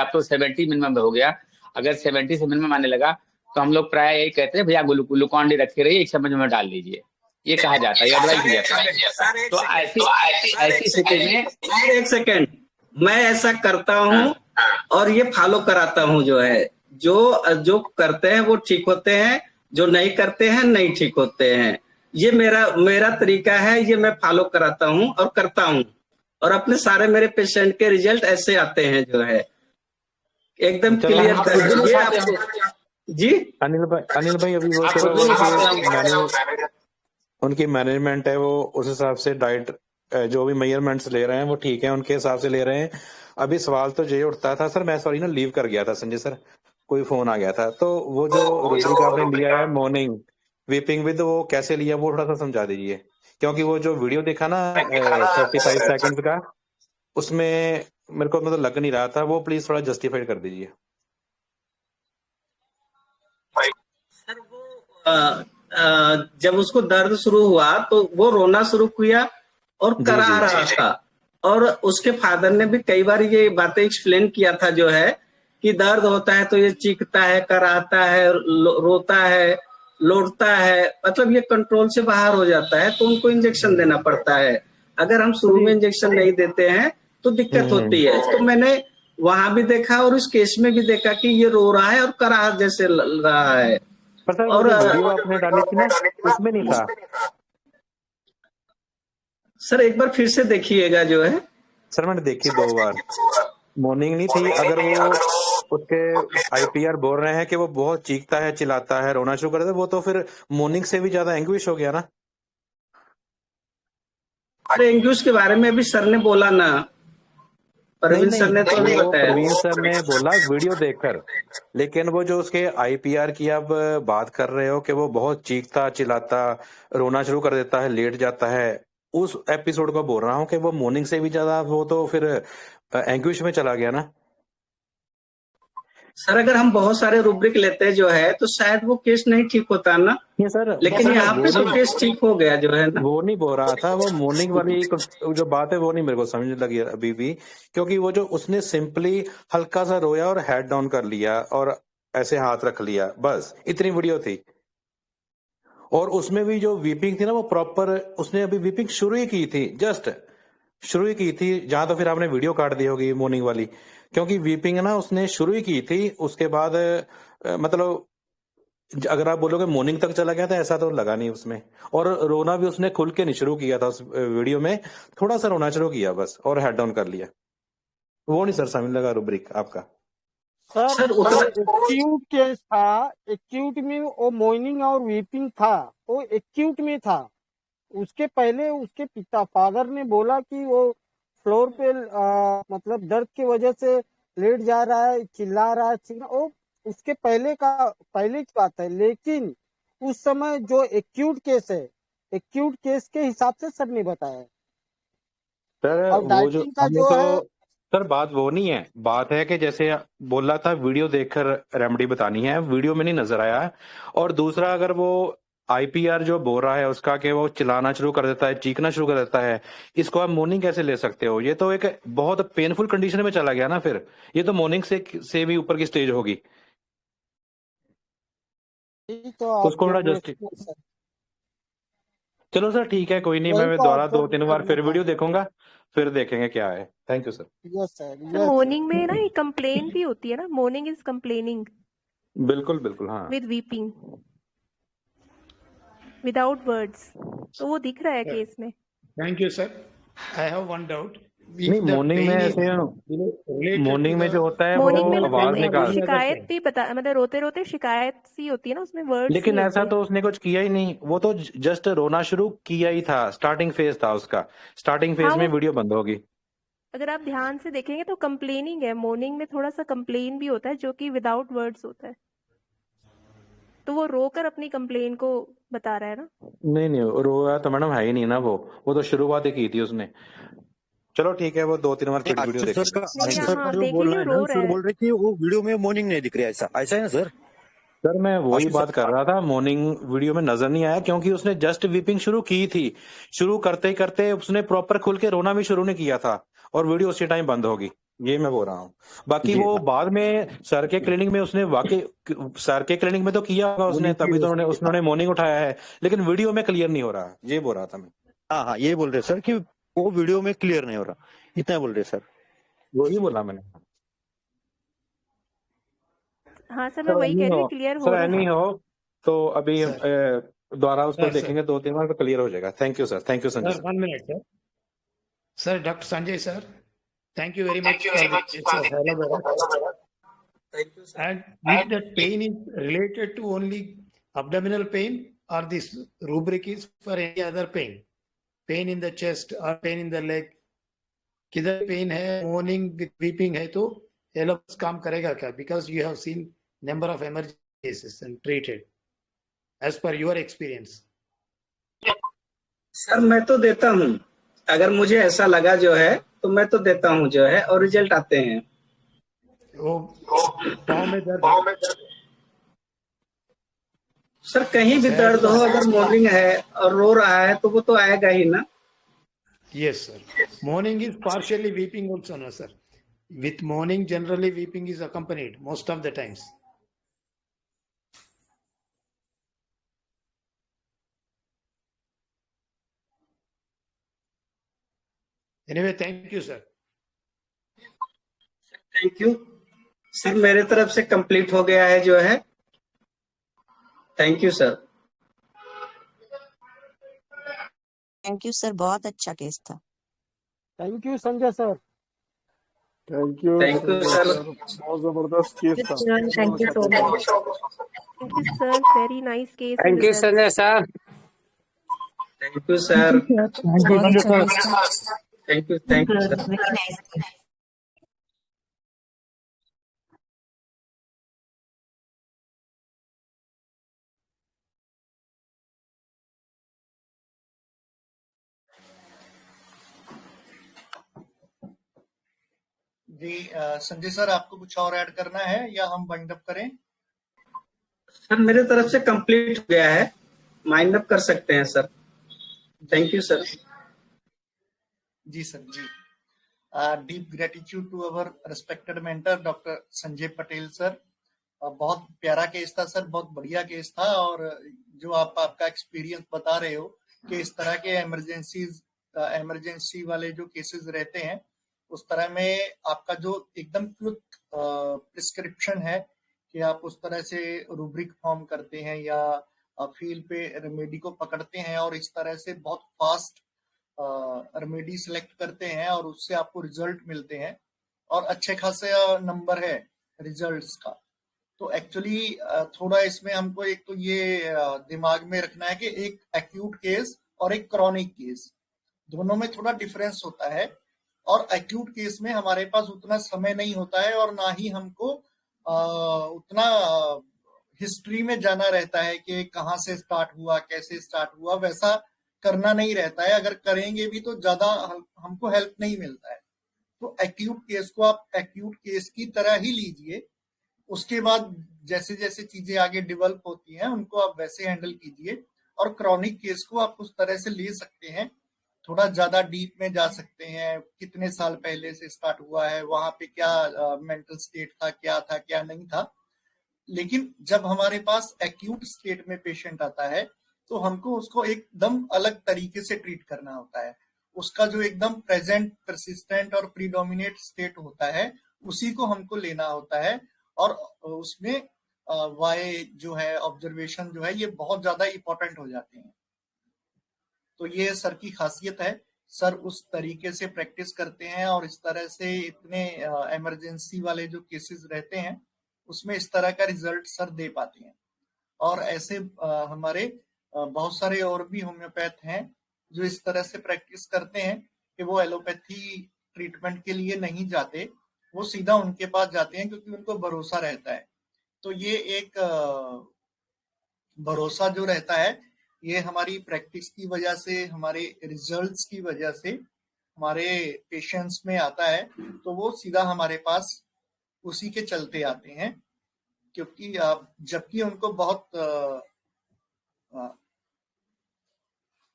अब तो 70 मिनिमम हो गया, अगर 70 से मिनिमम आने लगा तो हम लोग प्राय यही कहते हैं, भैया ग्लूकॉन डी रखे रहिए, 1 चम्मच में डाल दीजिए, ये कहा जाता है, एडवाइस दिया जाता है। तो ऐसी स्थिति में 1 सेकेंड, मैं ऐसा करता हूँ और ये फॉलो कराता हूँ जो है, जो करते हैं वो ठीक होते हैं, जो नहीं करते हैं नहीं ठीक होते हैं। ये मेरा तरीका है, ये मैं फॉलो कराता हूँ और करता हूँ, और अपने सारे मेरे पेशेंट के रिजल्ट ऐसे आते हैं जो है, एकदम क्लियर। जी अनिल भाई अभी वो उनकी मैनेजमेंट है, वो उस हिसाब से डाइट जो भी मेजरमेंट्स ले रहे हैं वो ठीक है, उनके हिसाब से ले रहे हैं। अभी सवाल तो ये उठता था सर, मैं सॉरी ना लीव कर गया था संजय सर, कोई फोन आ गया था, तो वो जो रुब्रिक आपने लिया है मॉर्निंग वीपिंग विद, वो कैसे लिया वो थोड़ा सा समझा दीजिए, क्योंकि वो जो वीडियो देखा ना 35 सेकंड का, उसमें मेरे को मतलब लग नहीं रहा था, वो प्लीज थोड़ा जस्टिफाइड कर दीजिए। सर वो जब उसको दर्द शुरू हुआ तो वो रोना शुरू किया और करा रहा था, और उसके फादर ने भी कई बार ये बातें एक्सप्लेन किया था जो है, कि दर्द होता है तो ये चीखता है, कराहता है, रोता है, लौटता है, मतलब ये कंट्रोल से बाहर हो जाता है, तो उनको इंजेक्शन देना पड़ता है। अगर हम शुरू में इंजेक्शन नहीं देते हैं तो दिक्कत होती है। तो मैंने वहां भी देखा और उस केस में भी देखा कि ये रो रहा है और कराहट जैसे लग रहा है। और वीडियो आपने डाली थी ना, उसमें नहीं था सर, एक बार फिर से देखिएगा जो है। सर मैंने देखी 2 बार, मॉर्निंग नहीं थी। अगर वो उसके आईपीआर बोल रहे हैं कि वो बहुत चीखता है, चिल्लाता है, रोना शुरू कर देता है, वो तो फिर मॉर्निंग से भी ज्यादा एंग्विश हो गया ना। अरे एंग्विश के बारे में अभी सर ने बोला ना, प्रवीण सर ने तो नहीं बताया। प्रवीण सर ने बोला वीडियो देखकर, लेकिन वो जो उसके आईपीआर की आप बात कर रहे हो कि वो बहुत चीखता चिल्लाता, रोना शुरू कर देता है, लेट जाता है, उस एपिसोड को बोल रहा हूँ कि वो मॉर्निंग से भी ज्यादा वो तो फिर एंग्विश में चला गया ना। सर अगर हम बहुत सारे रूब्रिक लेते जो है तो शायद वो केस नहीं ठीक होता ना। सर लेकिन यहाँ पे तो केस ठीक हो गया जो है ना। वो नहीं बोल रहा था, वो मॉर्निंग वाली जो बात है वो नहीं मेरे को समझ लगी अभी भी, क्योंकि वो जो उसने सिंपली हल्का सा रोया और हेड डाउन कर लिया और ऐसे हाथ रख लिया, बस इतनी वीडियो थी। और उसमें भी जो वीपिंग थी ना, वो प्रॉपर उसने अभी वीपिंग शुरू ही की थी, जस्ट शुरू ही की थी। जहां तो फिर आपने वीडियो काट दी होगी मॉर्निंग वाली, क्योंकि वीपिंग ना उसने शुरू ही की थी। उसके बाद मतलब अगर आप बोलोगे मॉर्निंग तक चला गया था, ऐसा तो लगा नहीं उसमें। और रोना भी उसने खुल के नहीं शुरू किया था, उस वीडियो में थोड़ा सा रोना शुरू किया बस और हेड डाउन कर लिया। वो नहीं सर समझ लगा रूब्रिक आपका। सर एक्यूट केस था, एक्यूट में वो मॉर्निंग और वीपिंग था, वो एक्यूट में था। उसके पहले उसके पिता फादर ने बोला कि वो फ्लोर पे मतलब दर्द की वजह से लेट जा रहा है, चिल्ला रहा है, वो उसके पहले की बात है। लेकिन उस समय जो एक्यूट केस है, एक्यूट केस के हिसाब से सर ने बताया। सर और वो जो डाइटिंग का हमें जो है तो सर बात वो नहीं है, बात है कि जैसे बोला था वीडियो देखकर रेमेडी बतानी है, वीडियो में नहीं नजर आया। और दूसरा, अगर वो आईपीआर जो बोल रहा है उसका कि वो चिल्लाना शुरू कर देता है, चीखना शुरू कर देता है, इसको आप मॉर्निंग कैसे ले सकते हो? ये तो एक बहुत पेनफुल कंडीशन में चला गया ना, फिर ये तो मॉर्निंग से भी ऊपर की स्टेज होगी। यही तो आप उसको थोड़ा बोल जस्ट, रहे सर, चलो सर ठीक है, कोई नहीं, यही मैं तो दोबारा आपको 2-3 बार बोलना फिर था। वीडियो देखूंगा, फिर देखेंगे क्या है। Thank you sir. Yes sir, sir yes sir. Morning में ना एक कंप्लेन भी होती है ना, मॉर्निंग इज कंप्लेनिंग बिल्कुल बिल्कुल, हाँ। विद वीपिंग विदाउट वर्ड्स, तो वो दिख रहा है Sir, केस में। thank you, sir. I have one doubt. नहीं, If the मॉर्निंग में pain is ऐसे related to मॉर्निंग में the जो होता है वो मॉर्निंग में abdominal आवाज pain or निकाल, any other शिकायत pain, भी बता, मतलब रोते रोते शिकायत सी होती है ना, उसमें वर्ड्स लेकिन नहीं ऐसा होते। तो उसने कुछ किया ही नहीं, वो तो जस्ट रोना शुरू किया ही था, स्टार्टिंग फेज था उसका, स्टार्टिंग हाँ फेज में वो वीडियो बंद होगी। अगर आप ध्यान से देखेंगे तो कंप्लेनिंग है, मॉर्निंग में थोड़ा सा कंप्लेन भी होता है जो कि विदाउट वर्ड्स होता है, तो वो रोकर अपनी कंप्लेन को बता रहा है ना। नहीं नहीं, रोया तो मैडम है ही नहीं ना, वो तो शुरुआत ही की थी उसने। चलो ठीक है, वो 2-3 बार फिर वीडियो अक्षय सर देखेंगे। का नहीं अक्षय थैंक सर यू। का हाँ जो देख बोल लीजिए, रहे हैं रो ना, रहा सर है। बोल रहे कि वो वीडियो में मॉर्निंग नहीं दिख रहा है, ऐसा ऐसा है ना सर? सर मैं वही आशीष बात सर कर रहा था, मॉर्निंग वीडियो में नजर नहीं आया क्योंकि उसने जस्ट वीपिंग शुरू की थी, शुरू करते ही करते उसने प्रॉपर खुल के रोना भी शुरू नहीं किया था, और वीडियो उसी टाइम बंद होगी, ये मैं बोल रहा हूँ। बाकी जी वो हाँ, बाद में सर के क्लिनिक में उसने वाकई, सर के क्लिनिक में तो किया होगा उसने, मॉर्निंग की तभी तो हो उन्होंने सकती है। उसने मॉर्निंग उठाया है, लेकिन वीडियो में क्लियर नहीं हो रहा, ये बोल रहा था मैं। हाँ हाँ, ये बोल रहे सर कि वो वीडियो में क्लियर नहीं हो रहा, इतना बोल रहे सर। वही बोला मैंने। हाँ सर, मैं वही कह रही हूँ, क्लियर हो सर रहा एनी है। हो तो अभी sir. दोबारा उसको Sir, देखेंगे 2-3 बार तो क्लियर हो जाएगा। Thank you sir, thank you Sanjay sir, sir. 1 minute, sir. Sir, Dr. Sanjay, sir, thank you very much for this elaborate. Thank you, sir. And if the pain is related to only abdominal pain or this rubric is for any other pain in the chest or pain in the leg, किधर पेन है, मॉर्निंग विथ वीपिंग है, तो ये लोग काम करेगा क्या? Because you have seen number of emergency cases and treated as per your experience. Sir मैं तो देता हूँ, अगर मुझे ऐसा लगा जो है तो मैं तो देता हूँ जो है, और रिजल्ट आते हैं। वो पाँव में दर्द, सर कहीं भी दर्द हो, अगर मॉर्निंग है और रो रहा है तो वो तो आएगा ही ना। yes sir, morning is partially weeping also, no sir, with morning generally weeping is accompanied most of the times. Anyway, thank you sir. Thank you sir, मेरे तरफ से कंप्लीट हो गया है जो है। Thank you sir. Thank you sir, बहुत अच्छा केस था। Thank you Sanjay sir. Thank you sir. बहुत जबरदस्त केस था। Thank you so much. Thank you sir, very nice case. Thank you Sanjay sir. Thank you sir. Thank you sir. जी संजय सर, आपको कुछ और ऐड करना है या हम वाइंड अप करें? सर मेरे तरफ से कंप्लीट हो गया है, माइंड अप कर सकते हैं सर। Thank you sir. जी सर, जी। Deep gratitude to our respected mentor doctor Sanjay Patel sir. बहुत प्यारा केस था सर, बहुत बढ़िया केस था, और जो आपका एक्सपीरियंस बता रहे हो कि इस तरह के इमरजेंसी वाले जो केसेस रहते हैं, उस तरह में आपका जो एकदम क्विक प्रिस्क्रिप्शन है कि आप उस तरह से रूब्रिक फॉर्म करते हैं या फील्ड पे रेमेडी को पकड़ते हैं और इस तरह से बहुत फास्ट रेमेडी सिलेक्ट करते हैं और उससे आपको रिजल्ट मिलते हैं और अच्छे खासे नंबर है रिजल्ट्स का। तो एक्चुअली थोड़ा इसमें हमको एक तो ये दिमाग में रखना है कि एक एक्यूट केस और एक क्रॉनिक केस, दोनों में थोड़ा डिफरेंस होता है। और एक्यूट केस में हमारे पास उतना समय नहीं होता है और ना ही हमको उतना हिस्ट्री में जाना रहता है कि कहाँ से स्टार्ट हुआ, कैसे स्टार्ट हुआ, वैसा करना नहीं रहता है, अगर करेंगे भी तो ज्यादा हमको हेल्प नहीं मिलता है। तो एक्यूट केस को आप एक्यूट केस की तरह ही लीजिए, उसके बाद जैसे जैसे चीजें आगे डेवलप होती हैं उनको आप वैसे हैंडल कीजिए, और क्रॉनिक केस को आप उस तरह से ले सकते हैं, थोड़ा ज्यादा डीप में जा सकते हैं, कितने साल पहले से स्टार्ट हुआ है, वहां पे क्या मेंटल स्टेट था, क्या नहीं था। लेकिन जब हमारे पास एक्यूट स्टेट में पेशेंट आता है तो हमको उसको एकदम अलग तरीके से ट्रीट करना होता है। उसका जो एकदम प्रेजेंट, परसिस्टेंट और प्रीडोमिनेट स्टेट होता है उसी को हमको लेना होता है, और उसमें वाई जो है, ऑब्जर्वेशन जो है, ये बहुत ज्यादा इंपॉर्टेंट हो जाते हैं। तो ये सर की खासियत है, सर उस तरीके से प्रैक्टिस करते हैं और इस तरह से इतने इमरजेंसी वाले जो केसेस रहते हैं उसमें इस तरह का रिजल्ट सर दे पाते हैं। और ऐसे हमारे बहुत सारे और भी होम्योपैथ हैं जो इस तरह से प्रैक्टिस करते हैं कि वो एलोपैथी ट्रीटमेंट के लिए नहीं जाते, वो सीधा उनके पास जाते हैं क्योंकि उनको भरोसा रहता है। तो ये एक भरोसा जो रहता है ये हमारी प्रैक्टिस की वजह से, हमारे रिजल्ट्स की वजह से हमारे पेशेंट्स में आता है, तो वो सीधा हमारे पास उसी के चलते आते हैं, क्योंकि जबकि उनको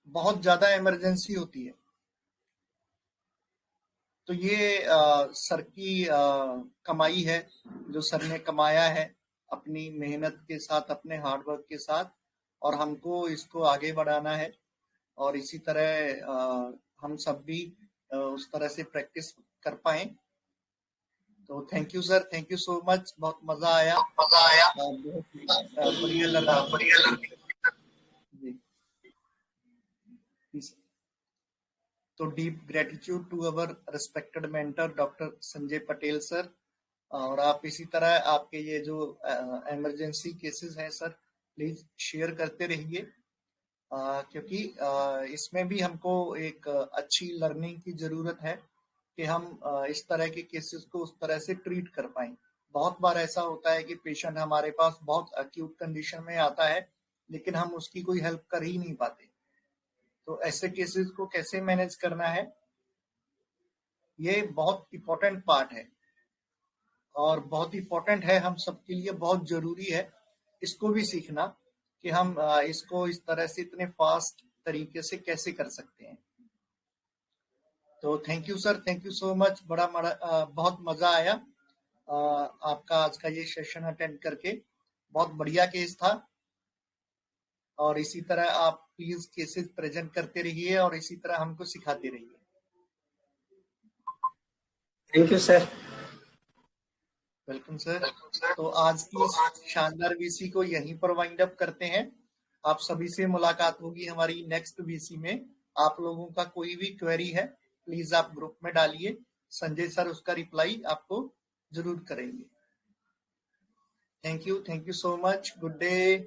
बहुत ज्यादा इमरजेंसी होती है। तो ये सर की कमाई है जो सर ने कमाया है अपनी मेहनत के साथ, अपने हार्डवर्क के साथ, और हमको इसको आगे बढ़ाना है, और इसी तरह हम सब भी उस तरह से प्रैक्टिस कर पाए। तो thank you sir, thank you so much, बहुत मजा आया, बढ़िया लर्निंग जी। तो deep gratitude to our respected mentor doctor Sanjay Patel sir, और आप इसी तरह आपके ये जो इमरजेंसी केसेस हैं सर प्लीज शेयर करते रहिए, क्योंकि इसमें भी हमको एक अच्छी लर्निंग की जरूरत है कि हम इस तरह के केसेस को उस तरह से ट्रीट कर पाए। बहुत बार ऐसा होता है कि पेशेंट हमारे पास बहुत एक्यूट कंडीशन में आता है लेकिन हम उसकी कोई हेल्प कर ही नहीं पाते। तो ऐसे केसेस को कैसे मैनेज करना है ये बहुत इम्पोर्टेंट पार्ट है, और बहुत इम्पोर्टेंट है, हम सबके लिए बहुत जरूरी है इसको भी सीखना कि हम इसको इस तरह से इतने फास्ट तरीके से कैसे कर सकते हैं। तो thank you sir, thank you so much, बहुत मजा आया आपका आज का ये सेशन अटेंड करके, बहुत बढ़िया केस था, और इसी तरह आप प्लीज केसेस प्रेजेंट करते रहिए और इसी तरह हमको सिखाते रहिए। Thank you sir. Welcome sir. तो आज की शानदार वीसी को यहीं पर वाइंड अप करते हैं। आप सभी से मुलाकात होगी हमारी नेक्स्ट वीसी में। आप लोगों का कोई भी क्वेरी है प्लीज आप ग्रुप में डालिए, संजय सर उसका रिप्लाई आपको जरूर करेंगे। Thank you so much, good day.